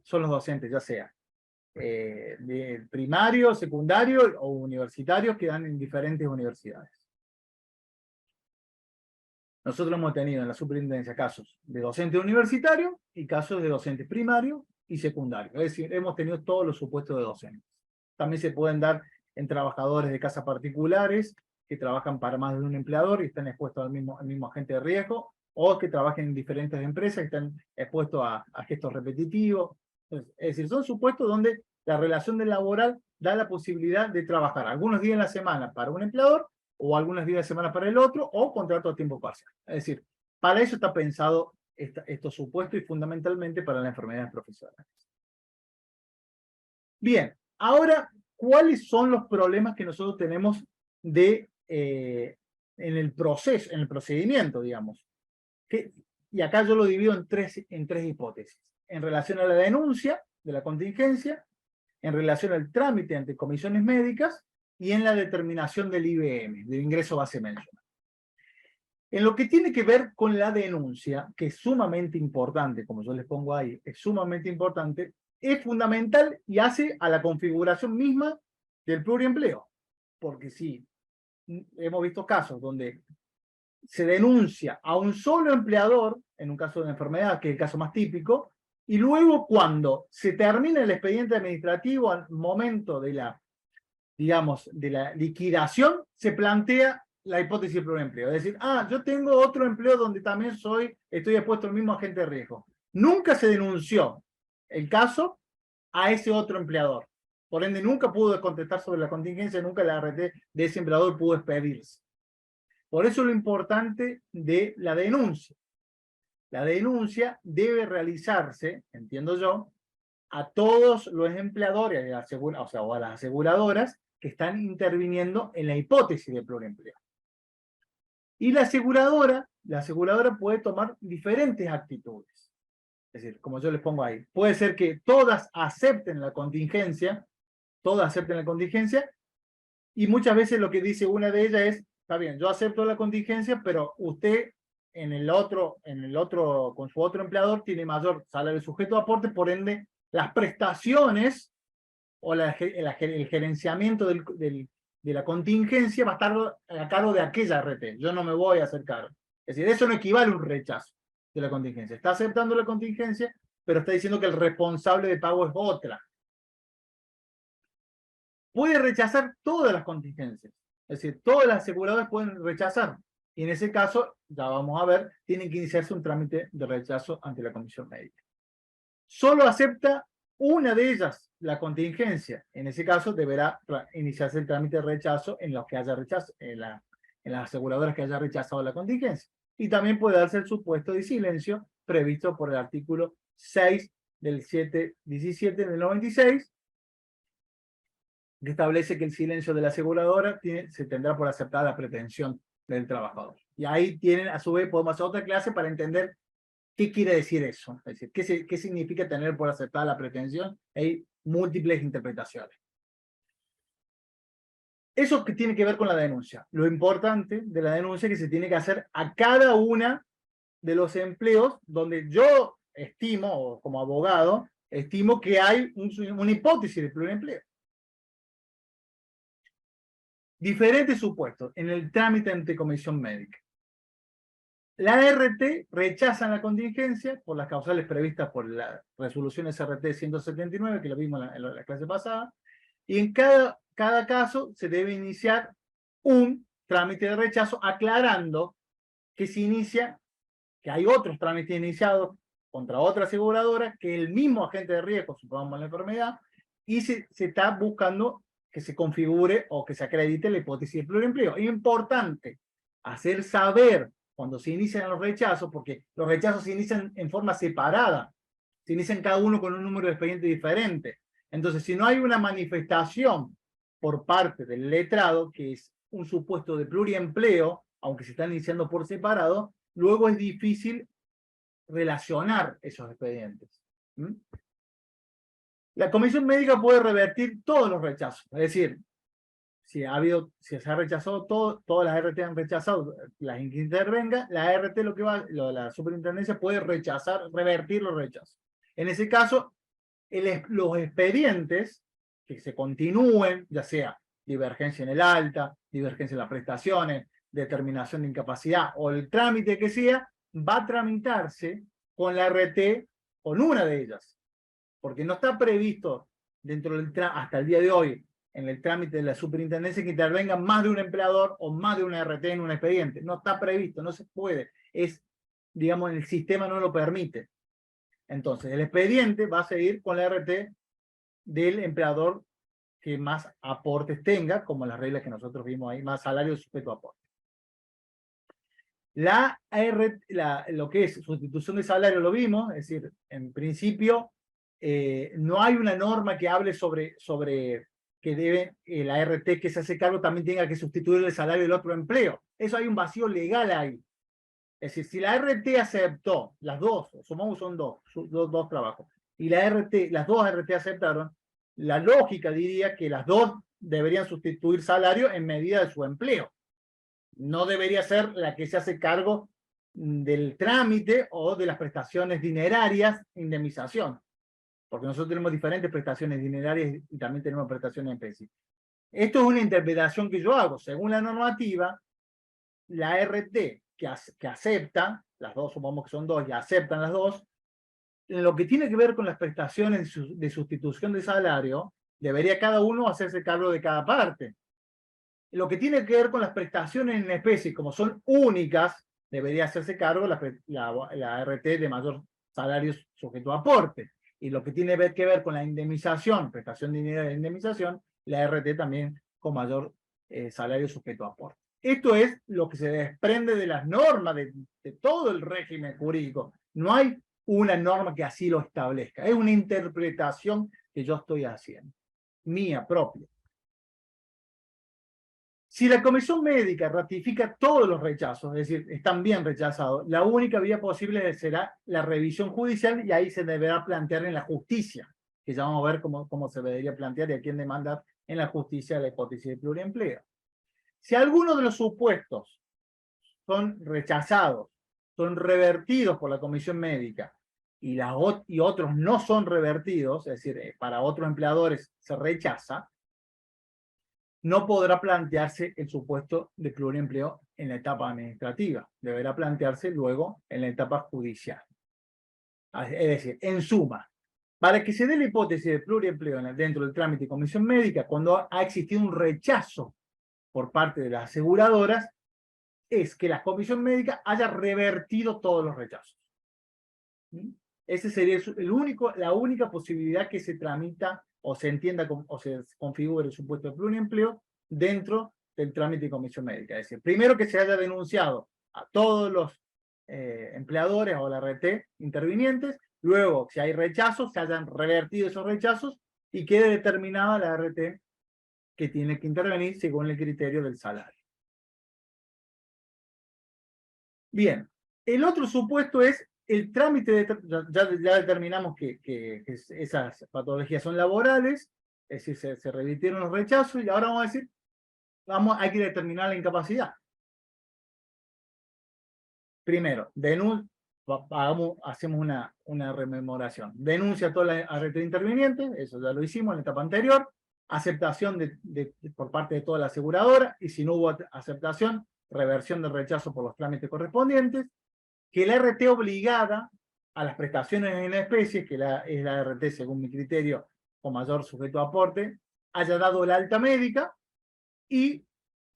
Son los docentes, ya sea de primario, secundario o universitarios que dan en diferentes universidades. Nosotros hemos tenido en la superintendencia casos de docentes universitarios y casos de docentes primarios y secundarios. Es decir, hemos tenido todos los supuestos de docentes. También se pueden dar en trabajadores de casas particulares que trabajan para más de un empleador y están expuestos al mismo agente de riesgo, o que trabajen en diferentes empresas y están expuestos a gestos repetitivos. Es decir, son supuestos donde la relación laboral da la posibilidad de trabajar algunos días en la semana para un empleador, o algunos días de semana para el otro, o contrato a tiempo parcial. Es decir, para eso está pensado estos supuestos y fundamentalmente para las enfermedades profesionales. Bien, ahora, ¿cuáles son los problemas que nosotros tenemos en el proceso, en el procedimiento, digamos? Y acá yo lo divido en tres hipótesis. En relación a la denuncia de la contingencia, en relación al trámite ante comisiones médicas y en la determinación del IBM, del ingreso base mensual. En lo que tiene que ver con la denuncia, que es sumamente importante, como yo les pongo ahí, es sumamente importante, es fundamental y hace a la configuración misma del pluriempleo. Porque sí, hemos visto casos donde se denuncia a un solo empleador, en un caso de enfermedad, que es el caso más típico, y luego cuando se termina el expediente administrativo, al momento de la, digamos, de la liquidación, se plantea la hipótesis del pluriempleo. Es decir, yo tengo otro empleo donde también estoy expuesto al mismo agente de riesgo. Nunca se denunció el caso a ese otro empleador. Por ende, nunca pudo contestar sobre la contingencia, nunca la ART de ese empleador pudo expedirse. Por eso lo importante de la denuncia. La denuncia debe realizarse, entiendo yo, a todos los empleadores, o a las aseguradoras que están interviniendo en la hipótesis de pluriempleo. Y la aseguradora puede tomar diferentes actitudes. Es decir, como yo les pongo ahí, puede ser que todas acepten la contingencia, y muchas veces lo que dice una de ellas es, está bien, yo acepto la contingencia, pero usted en el otro, con su otro empleador, tiene mayor salario sujeto a aporte, por ende, las prestaciones o el gerenciamiento de la contingencia va a estar a cargo de aquella RT. Yo no me voy a hacer cargo. Es decir, eso no equivale a un rechazo de la contingencia. Está aceptando la contingencia, pero está diciendo que el responsable de pago es otra. Puede rechazar todas las contingencias. Es decir, todas las aseguradoras pueden rechazar. Y en ese caso, ya vamos a ver, tiene que iniciarse un trámite de rechazo ante la comisión médica. Solo acepta una de ellas la contingencia. En ese caso, deberá iniciarse el trámite de rechazo en los que haya rechazo, en las aseguradoras que haya rechazado la contingencia. Y también puede darse el supuesto de silencio previsto por el artículo 6 del 717 del 96, que establece que el silencio de la aseguradora se tendrá por aceptada la pretensión del trabajador. Y ahí tienen, a su vez, podemos hacer otra clase para entender qué quiere decir eso. Es decir, qué significa tener por aceptada la pretensión. Hay múltiples interpretaciones. Eso que tiene que ver con la denuncia. Lo importante de la denuncia es que se tiene que hacer a cada una de los empleos donde yo estimo, o como abogado, estimo que hay una hipótesis de pluriempleo. Diferentes supuestos en el trámite ante comisión médica. La ART rechazan la contingencia por las causales previstas por la resolución SRT 179, que lo vimos en la clase pasada, y en cada caso se debe iniciar un trámite de rechazo aclarando que se inicia, que hay otros trámites iniciados contra otra aseguradora, que el mismo agente de riesgo, supongamos la enfermedad, y se está buscando que se configure o que se acredite la hipótesis de pluriempleo. Es importante hacer saber cuando se inician los rechazos, porque los rechazos se inician en forma separada, se inician cada uno con un número de expediente diferente. Entonces, si no hay una manifestación por parte del letrado, que es un supuesto de pluriempleo, aunque se están iniciando por separado, luego es difícil relacionar esos expedientes. La comisión médica puede revertir todos los rechazos, es decir, si se ha rechazado todas las RT han rechazado, las que intervenga, la RT la superintendencia puede revertir los rechazos. En ese caso, los expedientes que se continúen, ya sea divergencia en el alta, divergencia en las prestaciones, determinación de incapacidad o el trámite que sea, va a tramitarse con la RT, con una de ellas, porque no está previsto dentro del hasta el día de hoy en el trámite de la superintendencia que intervenga más de un empleador o más de una RT en un expediente. No está previsto, no se puede. Digamos, el sistema no lo permite. Entonces, el expediente va a seguir con la RT del empleador que más aportes tenga, como las reglas que nosotros vimos ahí, más salario sujeto a aporte. Lo que es sustitución de salario lo vimos, es decir, en principio no hay una norma que hable sobre que debe la RT que se hace cargo también tenga que sustituir el salario del otro empleo. Eso hay un vacío legal ahí. Es decir, si la RT aceptó, las dos, sumamos son dos trabajos, y las dos RT aceptaron, la lógica diría que las dos deberían sustituir salario en medida de su empleo. No debería ser la que se hace cargo del trámite o de las prestaciones dinerarias, indemnización. Porque nosotros tenemos diferentes prestaciones dinerarias y también tenemos prestaciones en especie. Esto es una interpretación que yo hago. Según la normativa, la RT que acepta, las dos, supongamos que son dos, y aceptan las dos, en lo que tiene que ver con las prestaciones de sustitución de salario, debería cada uno hacerse cargo de cada parte. Lo que tiene que ver con las prestaciones en especie, como son únicas, debería hacerse cargo la RT de mayor salario sujeto a aporte. Y lo que tiene que ver con la indemnización, prestación de dinero de indemnización, la RT también con mayor salario sujeto a aporte. Esto es lo que se desprende de las normas de todo el régimen jurídico. No hay una norma que así lo establezca. Es una interpretación que yo estoy haciendo, mía propia. Si la comisión médica ratifica todos los rechazos, es decir, están bien rechazados, la única vía posible será la revisión judicial y ahí se deberá plantear en la justicia, que ya vamos a ver cómo se debería plantear y a quién demandar en la justicia la hipótesis de pluriempleo. Si alguno de los supuestos son rechazados, son revertidos por la comisión médica y otros no son revertidos, es decir, para otros empleadores se rechaza, no podrá plantearse el supuesto de pluriempleo en la etapa administrativa. Deberá plantearse luego en la etapa judicial. Es decir, en suma, para que se dé la hipótesis de pluriempleo dentro del trámite de comisión médica, cuando ha existido un rechazo por parte de las aseguradoras, es que la comisión médica haya revertido todos los rechazos. Ese sería la única posibilidad que se tramita o se entienda o se configure el supuesto de pluriempleo dentro del trámite de comisión médica. Es decir, primero que se haya denunciado a todos los empleadores o la RT intervinientes, luego, si hay rechazos, se hayan revertido esos rechazos y quede determinada la RT que tiene que intervenir según el criterio del salario. Bien, el otro supuesto es el trámite ya determinamos que esas patologías son laborales, es decir, se revirtieron los rechazos y ahora vamos a decir, hay que determinar la incapacidad. Primero, hacemos una rememoración. Denuncia a toda la RT interviniente, eso ya lo hicimos en la etapa anterior, aceptación por parte de toda la aseguradora, y si no hubo aceptación, reversión del rechazo por los trámites correspondientes, que la RT obligada a las prestaciones en especie, que es la RT según mi criterio con mayor sujeto a aporte, haya dado la alta médica y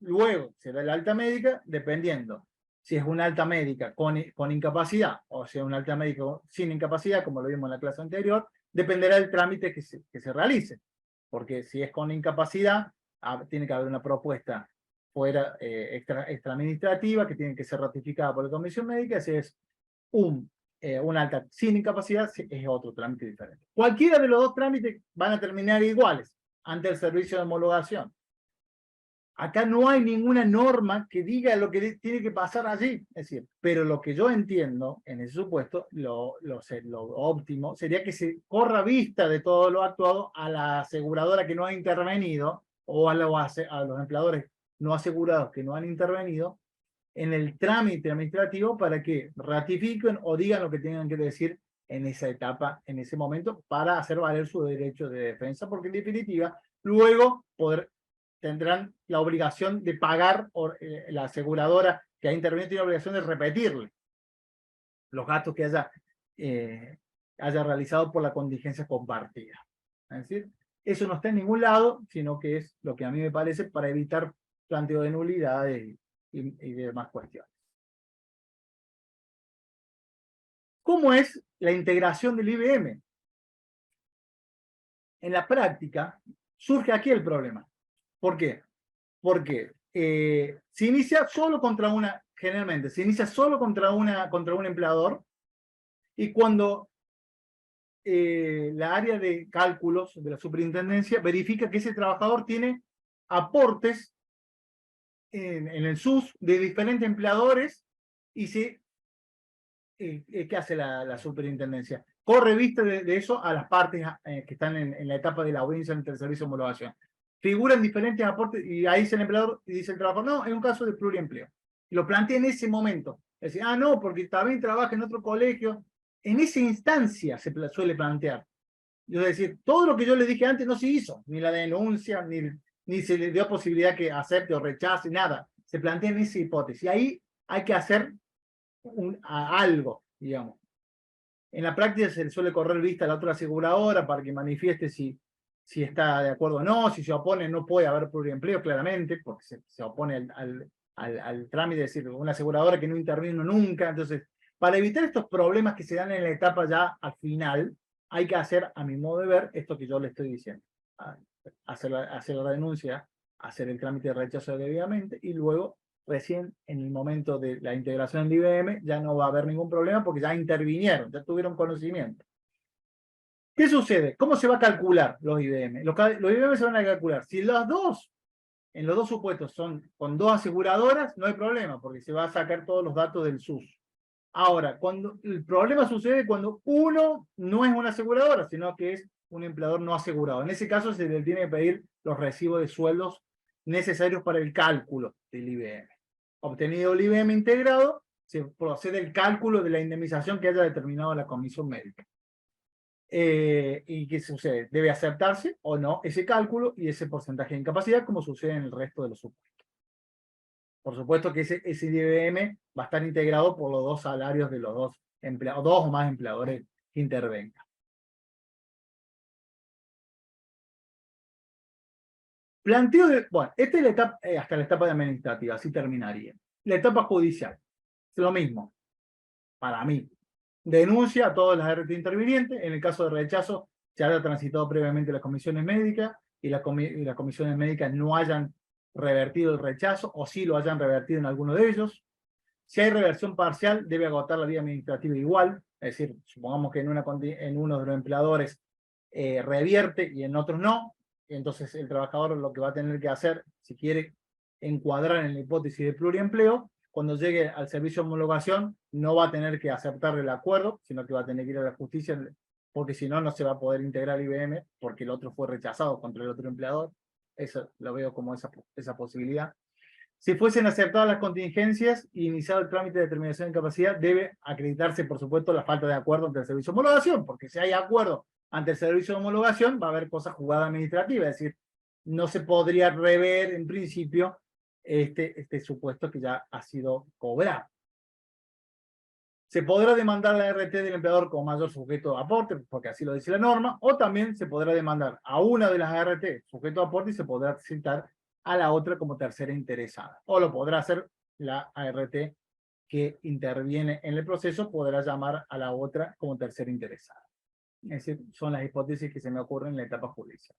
luego se da el alta médica dependiendo si es una alta médica con incapacidad o si es una alta médica sin incapacidad, como lo vimos en la clase anterior, dependerá del trámite que se realice. Porque si es con incapacidad, tiene que haber una propuesta fuera extraadministrativa que tiene que ser ratificada por la comisión médica. Si es una alta sin incapacidad, es otro trámite diferente. Cualquiera de los dos trámites van a terminar iguales ante el servicio de homologación. Acá no hay ninguna norma que diga lo que tiene que pasar allí. Es decir, pero lo que yo entiendo en ese supuesto, lo óptimo sería que se corra vista de todo lo actuado a la aseguradora que no ha intervenido o a los empleadores no asegurados que no han intervenido en el trámite administrativo para que ratifiquen o digan lo que tengan que decir en esa etapa, en ese momento, para hacer valer su derecho de defensa, porque en definitiva, luego tendrán la obligación de pagar, la aseguradora que ha intervenido tiene la obligación de repetirle los gastos que haya realizado por la contingencia compartida. Es decir, eso no está en ningún lado, sino que es lo que a mí me parece para evitar planteo de nulidades y demás cuestiones. ¿Cómo es la integración del IBM? En la práctica, surge aquí el problema. ¿Por qué? Porque se inicia solo contra una, generalmente, se inicia solo contra un empleador, y cuando la área de cálculos de la superintendencia verifica que ese trabajador tiene aportes en el SUS de diferentes empleadores, y ¿qué hace la superintendencia? Corre vista de eso a las partes que están en la etapa de la audiencia ante el servicio de homologación. Figuran diferentes aportes, y ahí dice el empleador y dice el trabajador, no, es un caso de pluriempleo. Y lo plantea en ese momento. Es decir, no, porque también trabaja en otro colegio. En esa instancia se suele plantear. Es decir, todo lo que yo le dije antes no se hizo, ni la denuncia, ni se le dio posibilidad que acepte o rechace, nada. Se plantea en esa hipótesis. Y ahí hay que hacer algo, digamos. En la práctica se le suele correr vista a la otra aseguradora para que manifieste si está de acuerdo o no. Si se opone, no puede haber pluriempleo, claramente, porque se opone al trámite, es decir, una aseguradora que no intervino nunca. Entonces, para evitar estos problemas que se dan en la etapa ya al final, hay que hacer, a mi modo de ver, esto que yo le estoy diciendo. Hacer la denuncia, hacer el trámite de rechazo debidamente, y luego, recién en el momento de la integración en el IBM, ya no va a haber ningún problema porque ya intervinieron, ya tuvieron conocimiento. ¿Qué sucede? ¿Cómo se va a calcular los IBM? Los IBM se van a calcular. Si en los dos supuestos son con dos aseguradoras, no hay problema, porque se va a sacar todos los datos del SUS. Ahora, el problema sucede cuando uno no es una aseguradora, sino que es un empleador no asegurado. En ese caso se le tiene que pedir los recibos de sueldos necesarios para el cálculo del IBM. Obtenido el IBM integrado, se procede el cálculo de la indemnización que haya determinado la comisión médica. ¿Y qué sucede? Debe aceptarse o no ese cálculo y ese porcentaje de incapacidad, como sucede en el resto de los supuestos. Por supuesto que ese IBM va a estar integrado por los dos salarios de los dos empleados, dos o más empleadores que intervengan. Planteo bueno, esta es la etapa, hasta la etapa administrativa, así terminaría. La etapa judicial, es lo mismo, para mí. Denuncia a todas las RT intervinientes. En el caso de rechazo, se haya transitado previamente las comisiones médicas y las comisiones médicas no hayan revertido el rechazo, o sí lo hayan revertido en alguno de ellos. Si hay reversión parcial, debe agotar la vía administrativa igual. Es decir, supongamos que en uno de los empleadores revierte y en otros no. Entonces el trabajador lo que va a tener que hacer, si quiere encuadrar en la hipótesis de pluriempleo, cuando llegue al servicio de homologación, no va a tener que aceptar el acuerdo, sino que va a tener que ir a la justicia, porque si no, no se va a poder integrar IBM, porque el otro fue rechazado contra el otro empleador. Eso lo veo como esa posibilidad. Si fuesen aceptadas las contingencias y iniciado el trámite de determinación de incapacidad, debe acreditarse, por supuesto, la falta de acuerdo ante el servicio de homologación, porque si hay acuerdo ante el servicio de homologación, va a haber cosas jugadas administrativas, es decir, no se podría rever en principio este supuesto que ya ha sido cobrado. Se podrá demandar la RT del empleador como mayor sujeto a aporte, porque así lo dice la norma, o también se podrá demandar a una de las RT sujeto a aporte y se podrá citar a la otra como tercera interesada. O lo podrá hacer la ART que interviene en el proceso, podrá llamar a la otra como tercera interesada. Es decir, son las hipótesis que se me ocurren en la etapa judicial.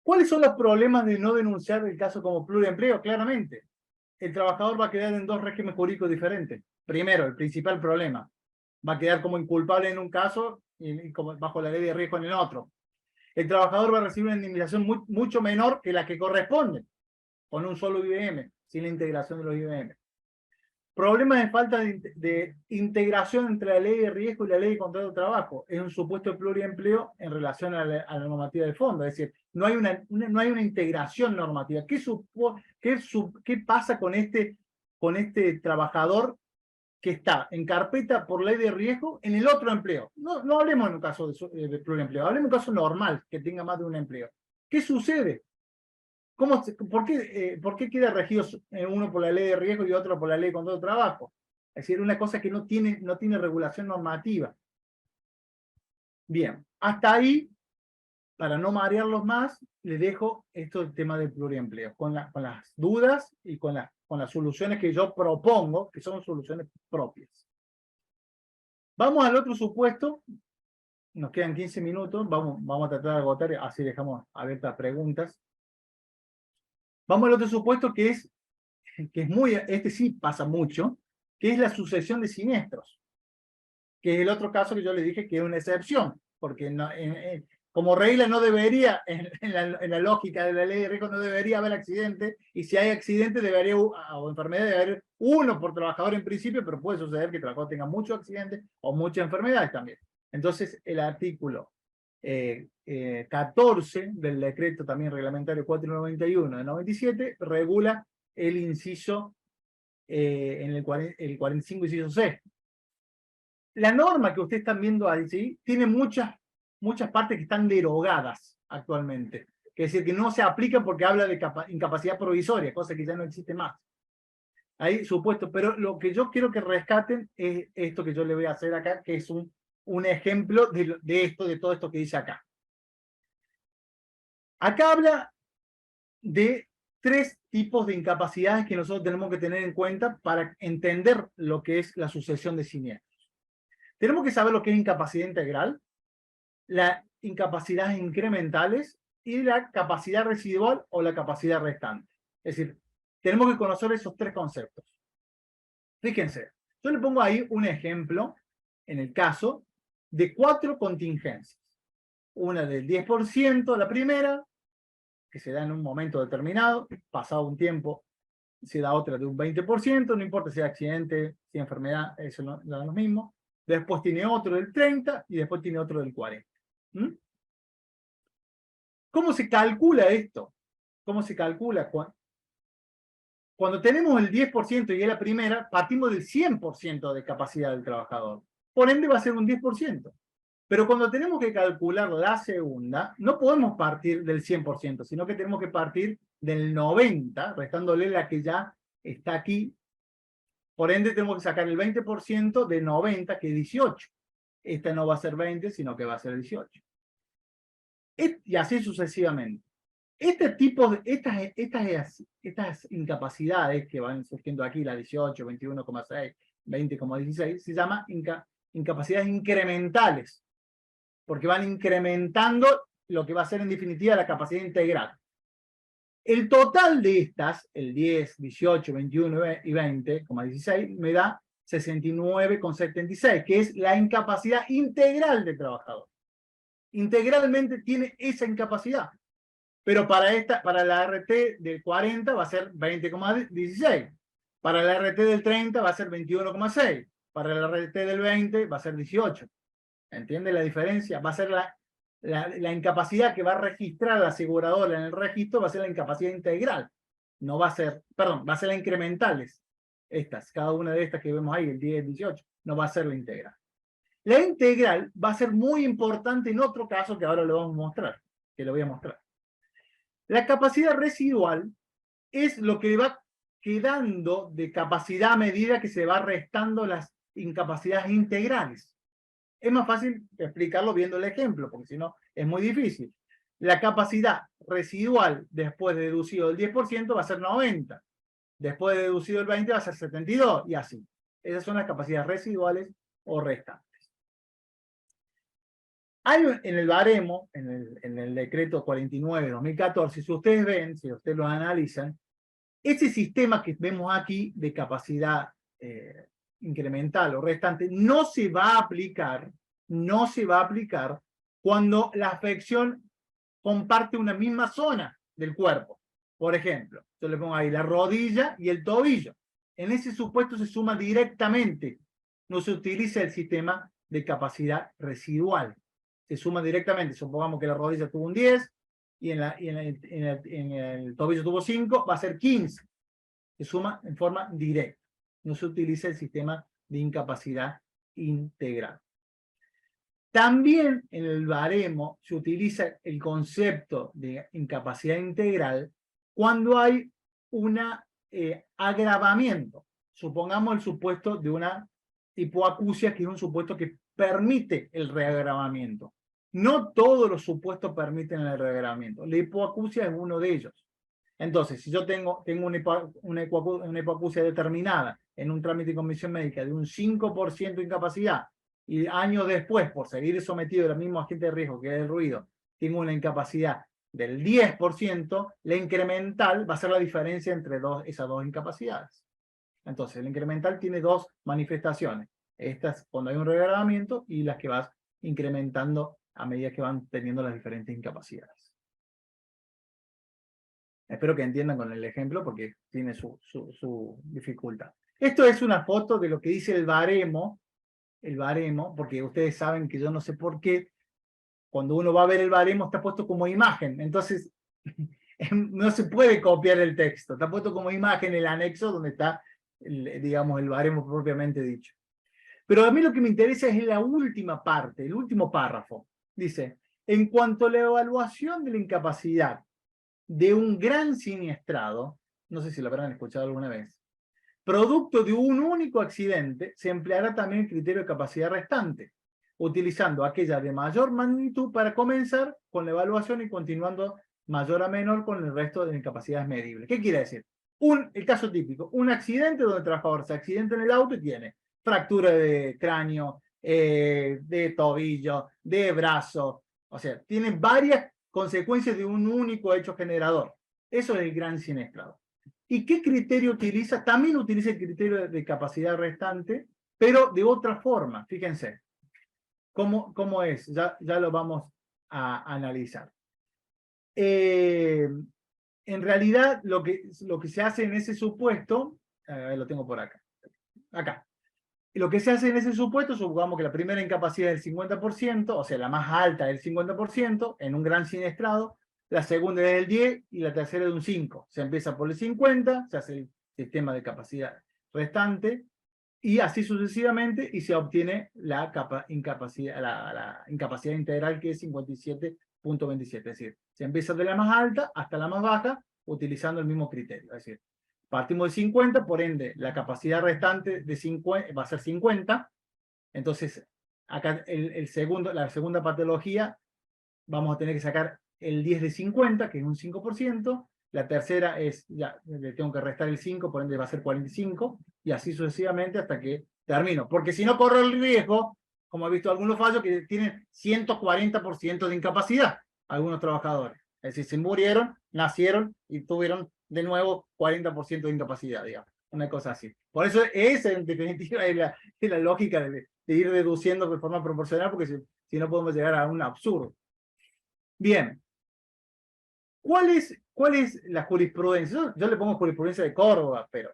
¿Cuáles son los problemas de no denunciar el caso como pluriempleo? Claramente, el trabajador va a quedar en dos regímenes jurídicos diferentes. Primero, el principal problema, va a quedar como inculpable en un caso y como bajo la ley de riesgo en el otro. El trabajador va a recibir una indemnización mucho menor que la que corresponde, con un solo IBM, sin la integración de los IBM. Problemas de falta de integración entre la ley de riesgo y la ley de contrato de trabajo. Es un supuesto de pluriempleo en relación a la normativa de fondo. Es decir, no hay una integración normativa. ¿Qué pasa con este trabajador que está en carpeta por ley de riesgo en el otro empleo? No hablemos en un caso de pluriempleo, hablemos de un caso normal que tenga más de un empleo. ¿Qué sucede? ¿Por qué queda regido uno por la ley de riesgo y otro por la ley de contrato de trabajo? Es decir, una cosa que no tiene regulación normativa. Bien, hasta ahí, para no marearlos más, les dejo el tema del pluriempleo, con las dudas y con las soluciones que yo propongo, que son soluciones propias. Vamos al otro supuesto, nos quedan 15 minutos, vamos a tratar de agotar, así dejamos abiertas preguntas. Vamos al otro supuesto que es este sí pasa mucho, que es la sucesión de siniestros, que es el otro caso que yo le dije que es una excepción, porque no, como regla no debería, en la lógica de la ley de riesgo no debería haber accidente, y si hay accidente debería, o enfermedad debe haber uno por trabajador en principio, pero puede suceder que el trabajador tenga muchos accidentes o muchas enfermedades también. Entonces el artículo 14 del decreto también reglamentario 491 de 97 regula el inciso en el 45 inciso C. La norma que ustedes están viendo allí tiene muchas partes que están derogadas actualmente. Es decir, que no se aplican porque habla de incapacidad provisoria, cosa que ya no existe más. Ahí, supuesto, pero lo que yo quiero que rescaten es esto que yo le voy a hacer acá, que es un ejemplo de todo esto que dice acá. Acá habla de 3 tipos de incapacidades que nosotros tenemos que tener en cuenta para entender lo que es la sucesión de siniestros. Tenemos que saber lo que es incapacidad integral, las incapacidades incrementales y la capacidad residual o la capacidad restante. Es decir, tenemos que conocer esos 3 conceptos. Fíjense, yo le pongo ahí un ejemplo, en el caso, de 4 contingencias. Una del 10%, la primera, que se da en un momento determinado, pasado un tiempo se da otra de un 20%, no importa si es accidente, si es enfermedad, eso no da lo mismo. Después tiene otro del 30% y después tiene otro del 40%. ¿Mm? ¿Cómo se calcula esto? ¿Cómo se calcula? Cuando tenemos el 10% y es la primera, partimos del 100% de capacidad del trabajador. Por ende va a ser un 10%. Pero cuando tenemos que calcular la segunda, no podemos partir del 100%, sino que tenemos que partir del 90%, restándole la que ya está aquí. Por ende tenemos que sacar el 20% de 90, que es 18. Esta no va a ser 20, sino que va a ser 18. Y así sucesivamente. Este tipo de, estas incapacidades que van surgiendo aquí, la 18, 21,6, 20,16, se llama incapacidades incrementales, porque van incrementando lo que va a ser en definitiva la capacidad integral. El total de estas, el 10, 18, 21 y 20,16, me da 69,76, que es la incapacidad integral del trabajador. Integralmente tiene esa incapacidad. Pero para la RT del 40 va a ser 20,16. Para la RT del 30 va a ser 21,6. Para la RT del 20 va a ser 18. ¿Entiende la diferencia? Va a ser la incapacidad que va a registrar la aseguradora en el registro, va a ser la incapacidad integral. No va a ser, perdón, va a ser la incrementales. Cada una de estas que vemos ahí, el 10, el 18, no va a ser la integral. La integral va a ser muy importante en otro caso que ahora lo vamos a mostrar, que lo voy a mostrar. La capacidad residual es lo que va quedando de capacidad a medida que se va restando las incapacidades integrales. Es más fácil explicarlo viendo el ejemplo, porque si no es muy difícil. La capacidad residual después de deducido el 10% va a ser 90. Después de deducido el 20 va a ser 72 y así. Esas son las capacidades residuales o restantes. Hay en el baremo, en el decreto 49/2014, si ustedes ven, si ustedes lo analizan, ese sistema que vemos aquí de capacidad incremental o restante no se va a aplicar cuando la afección comparte una misma zona del cuerpo. Por ejemplo, yo le pongo ahí la rodilla y el tobillo. En ese supuesto se suma directamente, no se utiliza el sistema de capacidad residual. Se suma directamente, supongamos que la rodilla tuvo un 10 y en el tobillo tuvo 5, va a ser 15. Se suma en forma directa. No se utiliza el sistema de incapacidad integral. También en el baremo se utiliza el concepto de incapacidad integral cuando hay un agravamiento. Supongamos el supuesto de una hipoacusia, que es un supuesto que permite el reagravamiento. No todos los supuestos permiten el reagravamiento. La hipoacusia es uno de ellos. Entonces, si yo tengo una hipoacusia determinada en un trámite de comisión médica de un 5% de incapacidad y años después, por seguir sometido al mismo agente de riesgo que es el ruido, tengo una incapacidad del 10%, la incremental va a ser la diferencia entre esas dos incapacidades. Entonces, la incremental tiene dos manifestaciones. Estas cuando hay un reagravamiento y las que vas incrementando a medida que van teniendo las diferentes incapacidades. Espero que entiendan con el ejemplo porque tiene su dificultad. Esto es una foto de lo que dice el baremo, porque ustedes saben que yo no sé por qué, cuando uno va a ver el baremo está puesto como imagen, entonces no se puede copiar el texto, está puesto como imagen el anexo donde está, digamos, el baremo propiamente dicho. Pero a mí lo que me interesa es la última parte, el último párrafo. Dice, en cuanto a la evaluación de la incapacidad de un gran siniestrado, no sé si lo habrán escuchado alguna vez, producto de un único accidente, se empleará también el criterio de capacidad restante, utilizando aquella de mayor magnitud para comenzar con la evaluación y continuando mayor a menor con el resto de incapacidades medibles. ¿Qué quiere decir? El caso típico, un accidente donde el trabajador se accidenta en el auto y tiene fractura de cráneo, de tobillo, de brazo, o sea, tiene varias consecuencias de un único hecho generador. Eso es el gran siniestrado. ¿Y qué criterio utiliza? También utiliza el criterio de capacidad restante, pero de otra forma. Fíjense. ¿Cómo es? Ya lo vamos a analizar. En realidad, lo que se hace en ese supuesto, lo tengo por acá. Acá. Lo que se hace en ese supuesto, supongamos que la primera incapacidad es del 50%, o sea, la más alta es del 50%, en un gran siniestrado, la segunda es del 10% y la tercera es de un 5%. Se empieza por el 50%, se hace el sistema de capacidad restante, y así sucesivamente, y se obtiene la incapacidad integral, que es 57.27. Es decir, se empieza de la más alta hasta la más baja, utilizando el mismo criterio. Es decir, partimos de 50, por ende, la capacidad restante de 50 va a ser 50. Entonces, acá la segunda patología, vamos a tener que sacar el 10 de 50, que es un 5%. La tercera es, ya le tengo que restar el 5, por ende va a ser 45, y así sucesivamente hasta que termino. Porque si no corro el riesgo, como he visto algunos fallos, que tienen 140% de incapacidad, algunos trabajadores. Es decir, se murieron, nacieron y tuvieron de nuevo 40% de incapacidad, digamos. Una cosa así. Por eso esa, en definitiva, es la lógica de ir deduciendo de forma proporcional, porque si no podemos llegar a un absurdo. Bien. ¿Cuál es la jurisprudencia? Yo le pongo jurisprudencia de Córdoba, pero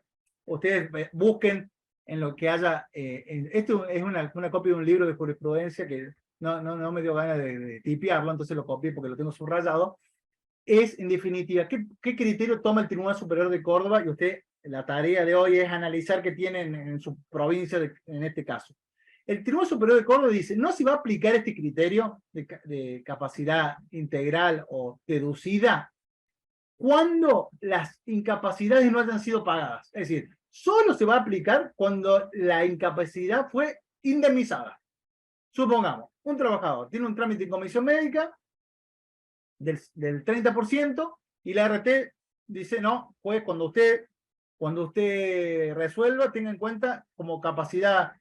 ustedes busquen en lo que haya. Esto es una copia de un libro de jurisprudencia que no me dio ganas de tipearlo, entonces lo copié porque lo tengo subrayado. Es, en definitiva, ¿qué criterio toma el Tribunal Superior de Córdoba? Y usted, la tarea de hoy es analizar qué tienen en su provincia, en este caso. El Tribunal Superior de Córdoba dice, no se va a aplicar este criterio de capacidad integral o deducida cuando las incapacidades no hayan sido pagadas. Es decir, solo se va a aplicar cuando la incapacidad fue indemnizada. Supongamos, un trabajador tiene un trámite en comisión médica del 30% y la RT dice, no, pues cuando usted resuelva, tenga en cuenta como capacidad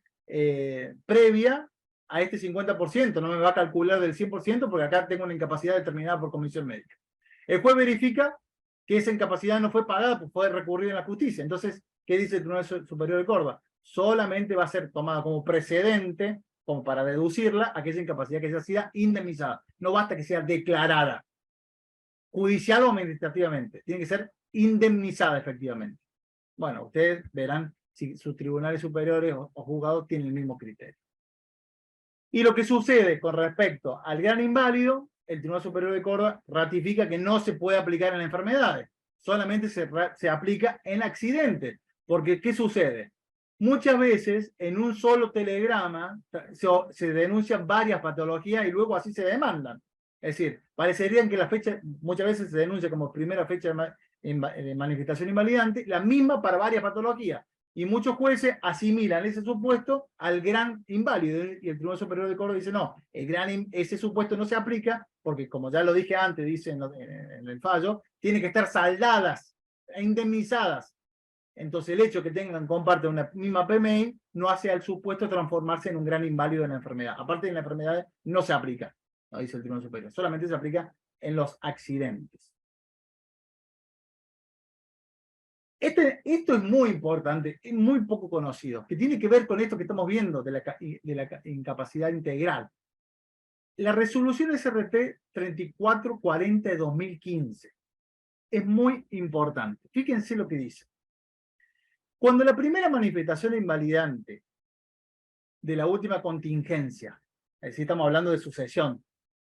previa a este 50%, no me va a calcular del 100% porque acá tengo una incapacidad determinada por comisión médica. El juez verifica que esa incapacidad no fue pagada, pues puede recurrir en la justicia. Entonces, ¿qué dice el Tribunal Superior de Córdoba? Solamente va a ser tomada como precedente, como para deducirla, aquella incapacidad que haya sido indemnizada. No basta que sea declarada, judicial o administrativamente. Tiene que ser indemnizada, efectivamente. Bueno, ustedes verán si sus tribunales superiores o juzgados tienen el mismo criterio. Y lo que sucede con respecto al gran inválido, el Tribunal Superior de Córdoba ratifica que no se puede aplicar en enfermedades, solamente se aplica en accidentes. Porque, ¿qué sucede? Muchas veces en un solo telegrama se denuncian varias patologías y luego así se demandan. Es decir, parecerían que la fecha, muchas veces se denuncia como primera fecha de manifestación invalidante, la misma para varias patologías. Y muchos jueces asimilan ese supuesto al gran inválido. Y el Tribunal Superior de Córdoba dice, no, ese supuesto no se aplica porque, como ya lo dije antes, dice en el fallo, tiene que estar saldadas e indemnizadas Entonces el hecho que compartan una misma PMI no hace al supuesto transformarse en un gran inválido de la enfermedad. Aparte de la enfermedad no se aplica, no dice el Tribunal Superior, solamente se aplica en los accidentes. Esto es muy importante, es muy poco conocido, que tiene que ver con esto que estamos viendo de la incapacidad integral. La resolución SRT 3440 de 2015 es muy importante. Fíjense lo que dice. Cuando la primera manifestación invalidante de la última contingencia, es decir, estamos hablando de sucesión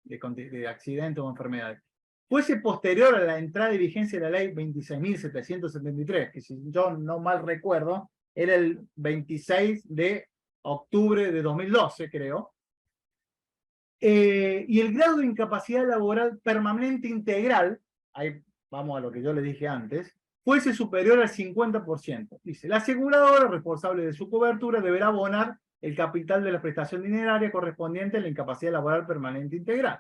de accidentes o enfermedades, fuese posterior a la entrada de vigencia de la ley 26.773, que si yo no mal recuerdo, era el 26 de octubre de 2012, creo, y el grado de incapacidad laboral permanente integral, ahí vamos a lo que yo le dije antes, fuese superior al 50%. Dice, la aseguradora responsable de su cobertura deberá abonar el capital de la prestación dineraria correspondiente a la incapacidad laboral permanente integral,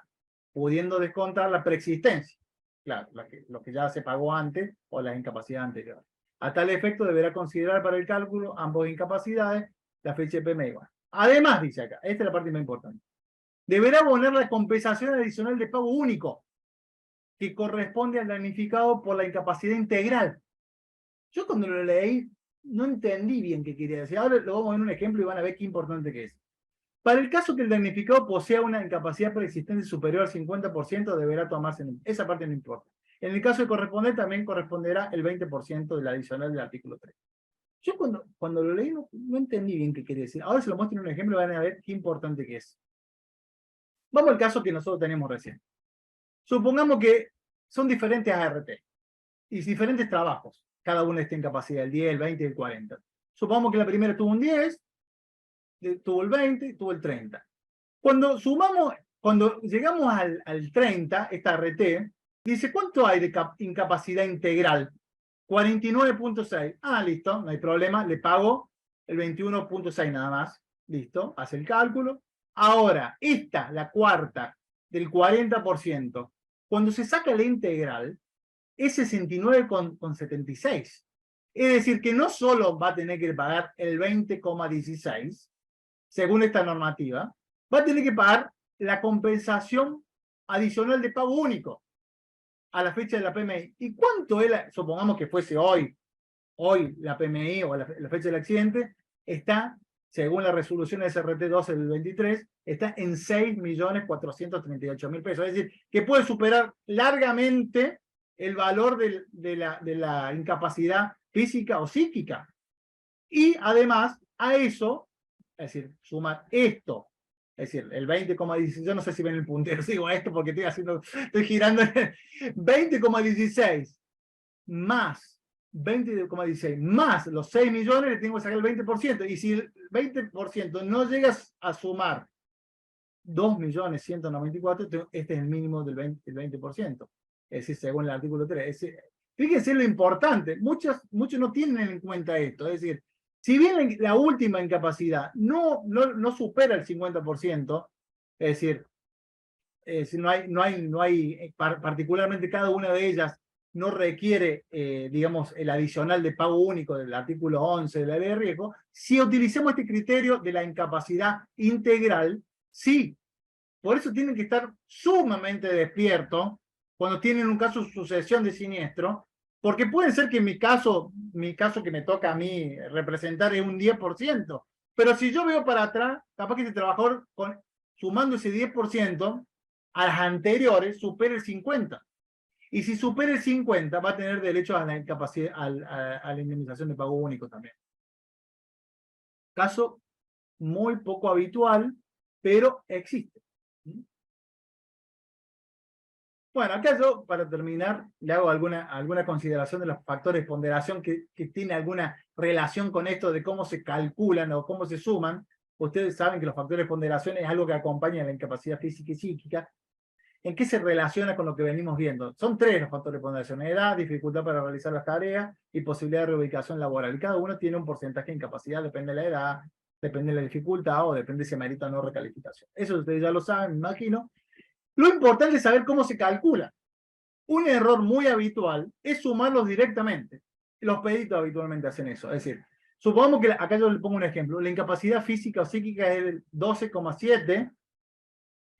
pudiendo descontar la preexistencia, claro, lo que ya se pagó antes o las incapacidades anteriores. A tal efecto deberá considerar para el cálculo ambas incapacidades la fecha de PMI. Además, dice acá, esta es la parte más importante, deberá abonar la compensación adicional de pago único que corresponde al damnificado por la incapacidad integral. Yo cuando lo leí no entendí bien qué quería decir. Ahora lo vamos a ver en un ejemplo y van a ver qué importante que es. Para el caso que el damnificado posea una incapacidad preexistente superior al 50%, deberá tomarse, esa parte no importa. En el caso de corresponder, también corresponderá el 20% del adicional del artículo 3. Yo cuando lo leí no entendí bien qué quería decir. Ahora se lo muestro en un ejemplo y van a ver qué importante que es. Vamos al caso que nosotros tenemos recién. Supongamos que son diferentes ART y diferentes trabajos. Cada uno está en capacidad, el 10, el 20 y el 40. Supongamos que la primera tuvo un 10, tuvo el 20, tuvo el 30. Cuando llegamos al 30, esta ART, dice, ¿cuánto hay de incapacidad integral? 49.6. Ah, listo, no hay problema, le pago el 21.6 nada más. Listo, hace el cálculo. Ahora, la cuarta, del 40%, cuando se saca la integral, es 69,76. Es decir, que no solo va a tener que pagar el 20,16, según esta normativa, va a tener que pagar la compensación adicional de pago único a la fecha de la PMI. ¿Y cuánto es supongamos que fuese hoy la PMI o la fecha del accidente, está, según la resolución SRT 12 del 23, está en 6.438.000 pesos. Es decir, que puede superar largamente el valor de la incapacidad física o psíquica. Y además, a eso, es decir, sumar esto, es decir, el 20,16, yo no sé si ven el puntero, sigo esto porque estoy girando, 20,16 más 20,16 más los 6 millones, le tengo que sacar el 20%. Y si el 20% no llegas a sumar 2.194.000, este es el mínimo del 20%. Es decir, según el artículo 3. Fíjense lo importante, muchos no tienen en cuenta esto. Es decir, si bien la última incapacidad no supera el 50%, es decir, no hay particularmente cada una de ellas no requiere, digamos, el adicional de pago único del artículo 11 de la ley de riesgo, si utilizamos este criterio de la incapacidad integral, sí. Por eso tienen que estar sumamente despiertos cuando tienen un caso de sucesión de siniestro, porque puede ser que mi caso que me toca a mí representar es un 10%, pero si yo veo para atrás, capaz que este trabajador, sumando ese 10%, a las anteriores supera el 50%. Y si supera el 50, va a tener derecho a la incapacidad, a la indemnización de pago único también. Caso muy poco habitual, pero existe. Bueno, acá yo, para terminar, le hago alguna consideración de los factores de ponderación que tiene alguna relación con esto de cómo se calculan o cómo se suman. Ustedes saben que los factores de ponderación es algo que acompaña a la incapacidad física y psíquica. ¿En qué se relaciona con lo que venimos viendo? Son 3 los factores de ponderación: edad, dificultad para realizar las tareas y posibilidad de reubicación laboral. Y cada uno tiene un porcentaje de incapacidad, depende de la edad, depende de la dificultad o depende si amerita o no recalificación. Eso ustedes ya lo saben, me imagino. Lo importante es saber cómo se calcula. Un error muy habitual es sumarlos directamente. los peritos habitualmente hacen eso. Es decir, supongamos que, acá yo le pongo un ejemplo, la incapacidad física o psíquica es del 12,7,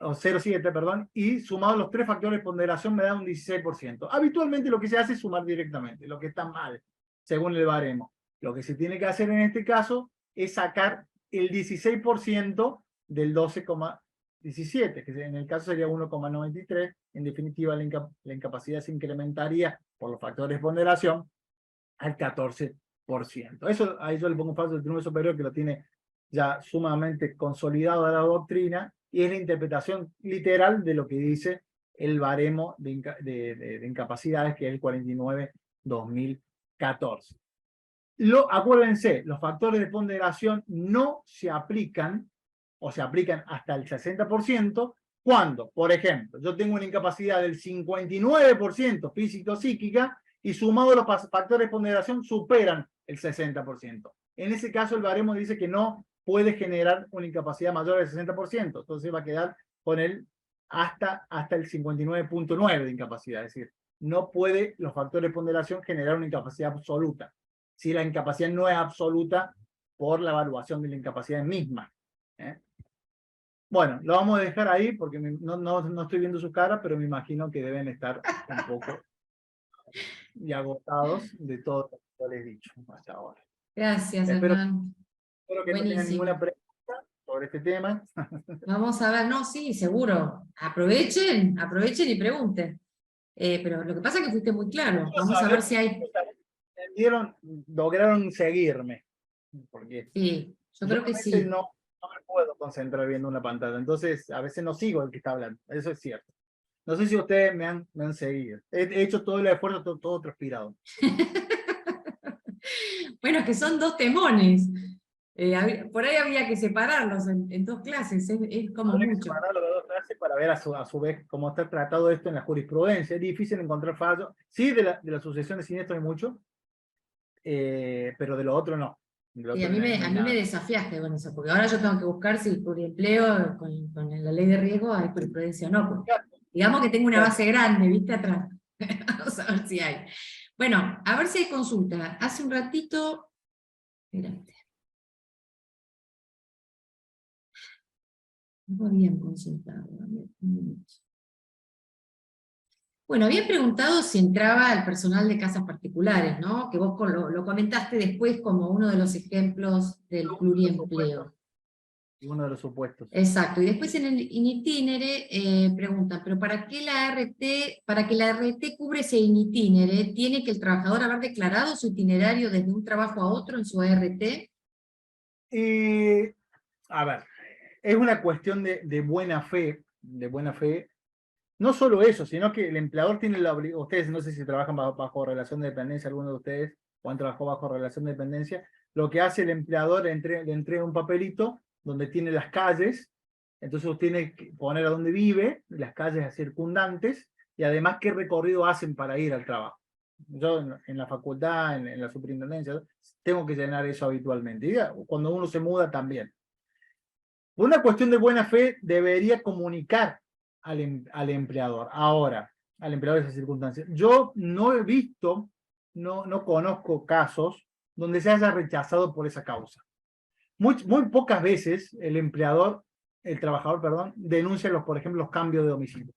o 0,7, perdón, y sumado los 3 factores de ponderación me da un 16%. Habitualmente lo que se hace es sumar directamente, lo que está mal, según el baremo. Lo que se tiene que hacer en este caso es sacar el 16% del 12,17, que en el caso sería 1,93. En definitiva, la incapacidad se incrementaría por los factores de ponderación al 14%. Eso, ahí yo le pongo un fallo del Tribunal Superior que lo tiene ya sumamente consolidado a la doctrina, y es la interpretación literal de lo que dice el baremo de incapacidades, que es el 49/2014. Acuérdense, los factores de ponderación no se aplican, o se aplican hasta el 60%, cuando, por ejemplo, yo tengo una incapacidad del 59% físico-psíquica, y sumado los factores de ponderación superan el 60%. En ese caso, el baremo dice que no puede generar una incapacidad mayor del 60%, entonces va a quedar con el hasta el 59,9 de incapacidad. Es decir, no puede los factores de ponderación generar una incapacidad absoluta, si la incapacidad no es absoluta por la evaluación de la incapacidad misma. Bueno, lo vamos a dejar ahí porque no estoy viendo su cara, pero me imagino que deben estar un poco y agotados de todo lo que yo les he dicho hasta ahora. Gracias, Espero Hernán. que no tengan ninguna Buenísimo. pregunta sobre este tema. Vamos a ver, no, sí, seguro. Aprovechen y pregunten. Pero lo que pasa es que fuiste muy claro. Vamos a ver si hay... Lograron seguirme. Porque Sí, yo yo creo a que veces sí. no me puedo concentrar viendo una pantalla, entonces a veces no sigo el que está hablando, eso es cierto. No sé si ustedes me han seguido. He hecho todo el esfuerzo, todo transpirado. Bueno, es que son dos temones. Por ahí había que separarlos en dos clases, es como Habrá que mucho. separarlo de dos clases para ver a su vez cómo está tratado esto en la jurisprudencia. Es difícil encontrar fallos. Sí, de la sucesión de siniestros hay mucho, pero de lo otro no. De lo Sí, a otro mí no me, hay a mí me nada. desafiaste con eso, porque ahora yo tengo que buscar si el pluriempleo con la ley de riesgo hay jurisprudencia o no. Porque digamos que tengo una base grande, ¿viste? Atrás. Vamos a ver si hay. Bueno, a ver si hay consulta. Hace un ratito... Espérate. No habían consultado. A ver, un minuto. Bueno, había preguntado si entraba al personal de casas particulares, ¿no? Que vos lo comentaste después como uno de los ejemplos del pluriempleo. Uno de los supuestos. Exacto, y después en el in itinere preguntan, pero para que la RT cubre ese in itinere, ¿tiene que el trabajador haber declarado su itinerario desde un trabajo a otro en su ART? A ver, es una cuestión de buena fe, No solo eso, sino que el empleador tiene la obligación, ustedes no sé si trabajan bajo relación de dependencia, alguno de ustedes, o han trabajado bajo relación de dependencia, lo que hace el empleador le entrega un papelito donde tiene las calles, entonces usted tiene que poner a dónde vive, las calles circundantes, y además qué recorrido hacen para ir al trabajo. Yo en la facultad, en la superintendencia, tengo que llenar eso habitualmente. Y cuando uno se muda también. Por una cuestión de buena fe, debería comunicar al empleador. Ahora, al empleador de esas circunstancias. Yo no he visto, no conozco casos donde se haya rechazado por esa causa. Muy pocas veces el trabajador, perdón, denuncia por ejemplo, los cambios de domicilio.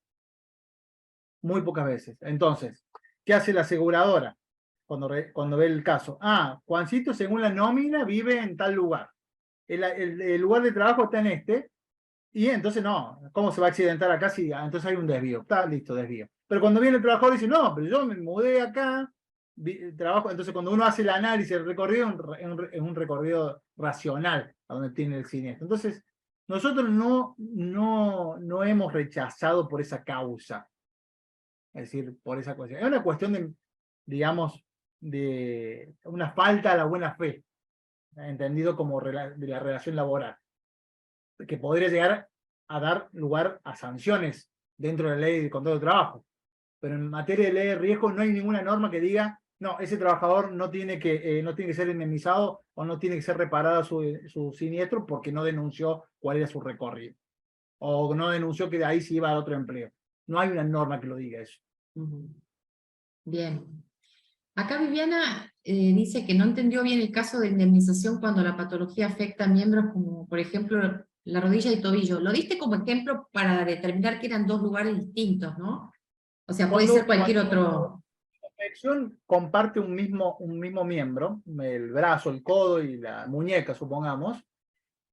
Muy pocas veces. Entonces, ¿qué hace la aseguradora cuando ve el caso? Juancito, según la nómina, vive en tal lugar. El lugar de trabajo está en este, y entonces no, ¿cómo se va a accidentar acá si entonces hay un desvío? Está listo, desvío. Pero cuando viene el trabajador dice, no, pero yo me mudé acá, trabajo, entonces cuando uno hace el análisis del recorrido, es un recorrido racional a donde tiene el siniestro. Entonces, nosotros no hemos rechazado por esa causa, es decir, por esa cuestión. Es una cuestión de, digamos, de una falta a la buena fe, entendido como de la relación laboral, que podría llegar a dar lugar a sanciones dentro de la ley de control de trabajo. Pero en materia de ley de riesgo no hay ninguna norma que diga, no, ese trabajador no tiene que ser indemnizado o no tiene que ser reparado su siniestro porque no denunció cuál era su recorrido. O no denunció que de ahí se iba a otro empleo. No hay una norma que lo diga eso. Bien. Acá Viviana dice que no entendió bien el caso de indemnización cuando la patología afecta a miembros como, por ejemplo, la rodilla y tobillo. Lo diste como ejemplo para determinar que eran dos lugares distintos, ¿no? O sea, puede ser cualquier otro... La flexión comparte un mismo miembro, el brazo, el codo y la muñeca, supongamos,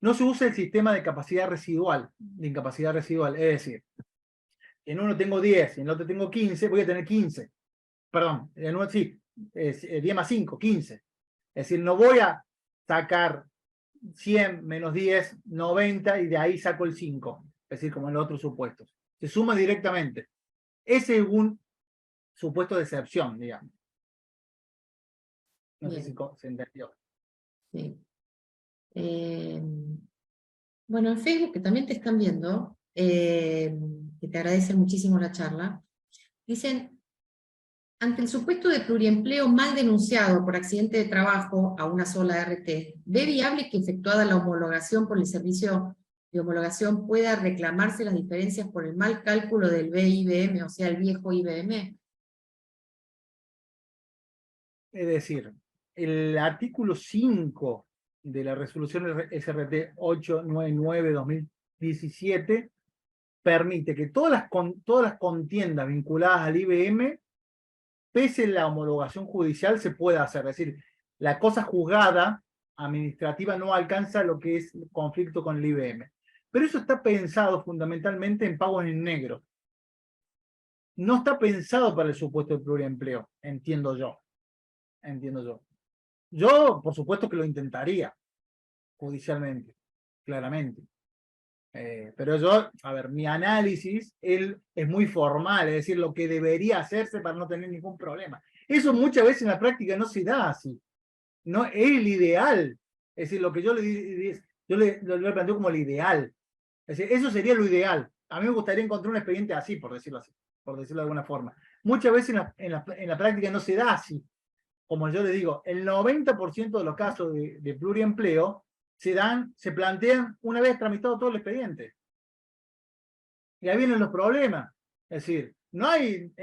no se usa el sistema de capacidad residual, de incapacidad residual. Es decir, en uno tengo 10 y en el otro tengo 15, voy a tener 15. Perdón, en uno sí, 10 más 5, 15. Es decir, no voy a sacar 100 menos 10, 90 y de ahí saco el 5. Es decir, como en los otros supuestos. Se suma directamente. Ese es un supuesto de excepción, digamos. No sé si se entendió. Sí. Bueno, en Facebook, que también te están viendo, que te agradecen muchísimo la charla, dicen, ante el supuesto de pluriempleo mal denunciado por accidente de trabajo a una sola RT, ¿ve viable que efectuada la homologación por el servicio de homologación pueda reclamarse las diferencias por el mal cálculo del BIBM, o sea, el viejo IBM? Es decir, el artículo 5 de la resolución SRT 899-2017 permite que todas las contiendas vinculadas al IBM, pese a la homologación judicial, se pueda hacer. Es decir, la cosa juzgada administrativa no alcanza lo que es el conflicto con el IBM. Pero eso está pensado fundamentalmente en pagos en negro. No está pensado para el supuesto de pluriempleo, entiendo yo. Yo, por supuesto que lo intentaría, judicialmente, claramente. Pero yo, a ver, mi análisis es muy formal, es decir, lo que debería hacerse para no tener ningún problema. Eso muchas veces en la práctica no se da así. No es el ideal. Es decir, lo que yo le planteo como el ideal. Es decir, eso sería lo ideal. A mí me gustaría encontrar un expediente así, por decirlo así, por decirlo de alguna forma. Muchas veces en la práctica no se da así. Como yo le digo, el 90% de los casos de pluriempleo se plantean una vez tramitado todo el expediente. Y ahí vienen los problemas. Es decir, no hay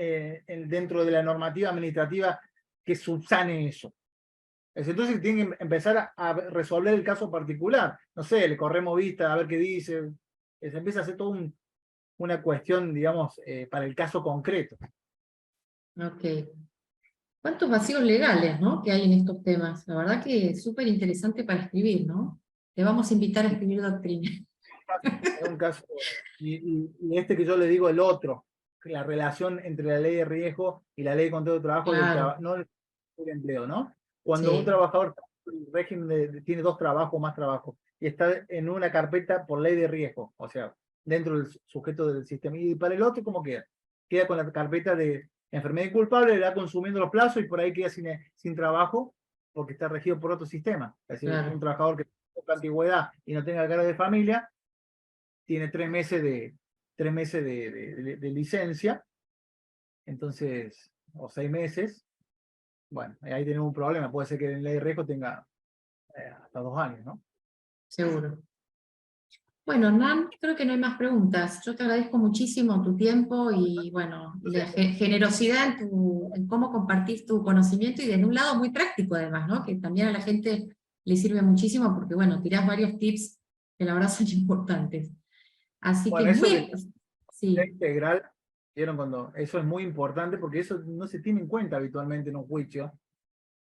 dentro de la normativa administrativa que subsane eso. Entonces tienen que empezar a resolver el caso particular. No sé, le corremos vista a ver qué dice. Se empieza a hacer toda una cuestión, digamos, para el caso concreto. Ok. ¿Cuántos vacíos legales, ¿no?, que hay en estos temas? La verdad que es súper interesante para escribir, ¿no? Te vamos a invitar a escribir doctrina. Es un caso, y este que yo le digo, el otro, la relación entre la ley de riesgo y la ley de contrato de trabajo, Claro. no el empleo, ¿no? Cuando un Sí, trabajador el régimen tiene dos trabajos, más trabajos, y está en una carpeta por ley de riesgo, o sea, dentro del sujeto del sistema. Y para el otro, ¿cómo queda? Queda con la carpeta de enfermedad inculpable, le va consumiendo los plazos y por ahí queda sin trabajo porque está regido por otro sistema. Es decir, claro. un trabajador que tenga antigüedad y no tenga cara de familia, tiene 3 meses de licencia, entonces, o 6 meses. Bueno, ahí tenemos un problema. Puede ser que en ley de riesgo tenga hasta 2 años, ¿no? Seguro. Bueno, Hernán, creo que no hay más preguntas. Yo te agradezco muchísimo tu tiempo y, bueno, la generosidad en cómo compartís tu conocimiento y desde un lado muy práctico además, ¿no? Que también a la gente le sirve muchísimo porque, bueno, tirás varios tips que la verdad son importantes. Así que Bueno, eso muy... la Sí, integral, ¿vieron? Eso es muy importante porque eso no se tiene en cuenta habitualmente en un juicio.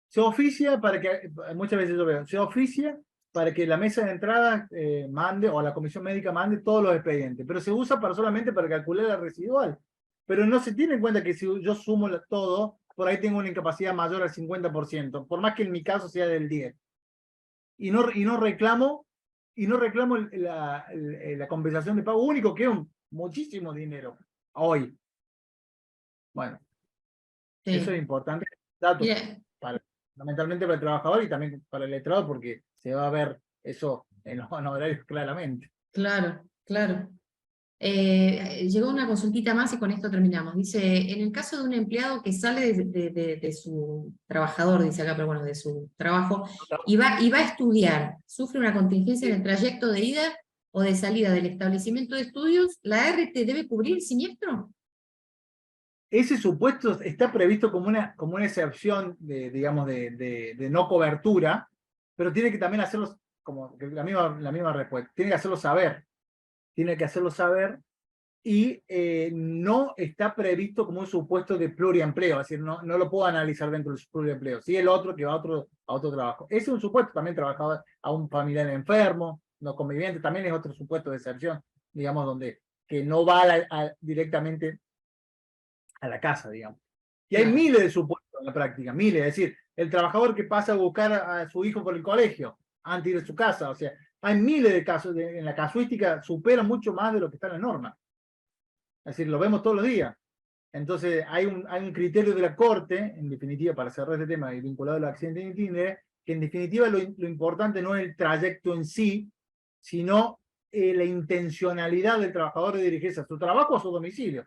Se oficia para que, muchas veces yo veo, se oficia para que la mesa de entrada mande, o la comisión médica mande todos los expedientes, pero se usa solamente para calcular la residual. Pero no se tiene en cuenta que si yo sumo todo, por ahí tengo una incapacidad mayor al 50%, por más que en mi caso sea del 10%. Y no reclamo la compensación de pago único, que es muchísimo dinero hoy. Bueno, eso sí. es importante, datos Mira, fundamentalmente para el trabajador y también para el letrado, porque se va a ver eso en los honorarios claramente. claro, claro. Llegó una consultita más y con esto terminamos. Dice, en el caso de un empleado que sale de su trabajador, dice acá, pero bueno, de su trabajo, y va a estudiar, sufre una contingencia en el trayecto de ida o de salida del establecimiento de estudios, ¿la ART debe cubrir el siniestro? ese supuesto está previsto como una excepción digamos, de no cobertura, pero tiene que también hacerlo, como la misma respuesta, tiene que hacerlo saber. Tiene que hacerlo saber y no está previsto como un supuesto de pluriempleo, es decir, no lo puedo analizar dentro del pluriempleo. Sí, el otro que va a otro trabajo. Ese es un supuesto, también trabajador a un familiar enfermo, no conviviente, también es otro supuesto de excepción, digamos, donde que no va directamente a la casa, digamos. Y hay miles de supuestos en la práctica, miles, es decir, el trabajador que pasa a buscar a su hijo por el colegio antes de ir a su casa, o sea, hay miles de casos, en la casuística supera mucho más de lo que está en la norma. Es decir, lo vemos todos los días. Entonces, hay un criterio de la Corte, en definitiva, para cerrar este tema y vinculado al accidente en itinere, que en definitiva lo importante no es el trayecto en sí, sino la intencionalidad del trabajador de dirigirse a su trabajo o a su domicilio.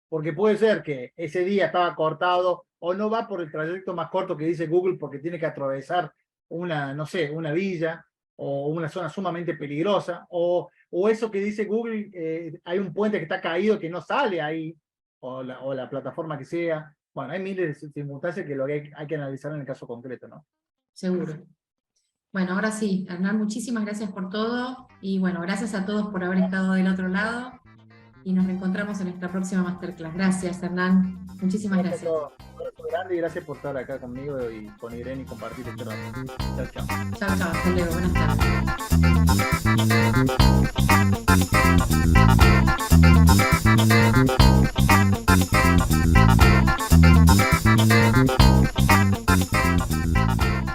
Porque puede ser que ese día estaba cortado o no va por el trayecto más corto que dice Google porque tiene que atravesar no sé, una villa o una zona sumamente peligrosa, o eso que dice Google, hay un puente que está caído que no sale ahí, o la plataforma que sea. Bueno, hay miles de circunstancias que hay que analizar en el caso concreto, ¿no? Seguro. Bueno, ahora sí, Hernán, muchísimas gracias por todo, y bueno, gracias a todos por haber estado del otro lado, y nos reencontramos en nuestra próxima masterclass. Gracias, Hernán. Muchísimas gracias. Un abrazo grande y gracias por estar acá conmigo y con Irene y compartir este rato. Chao, chao. Chao, chao. Hasta luego. Buenas tardes.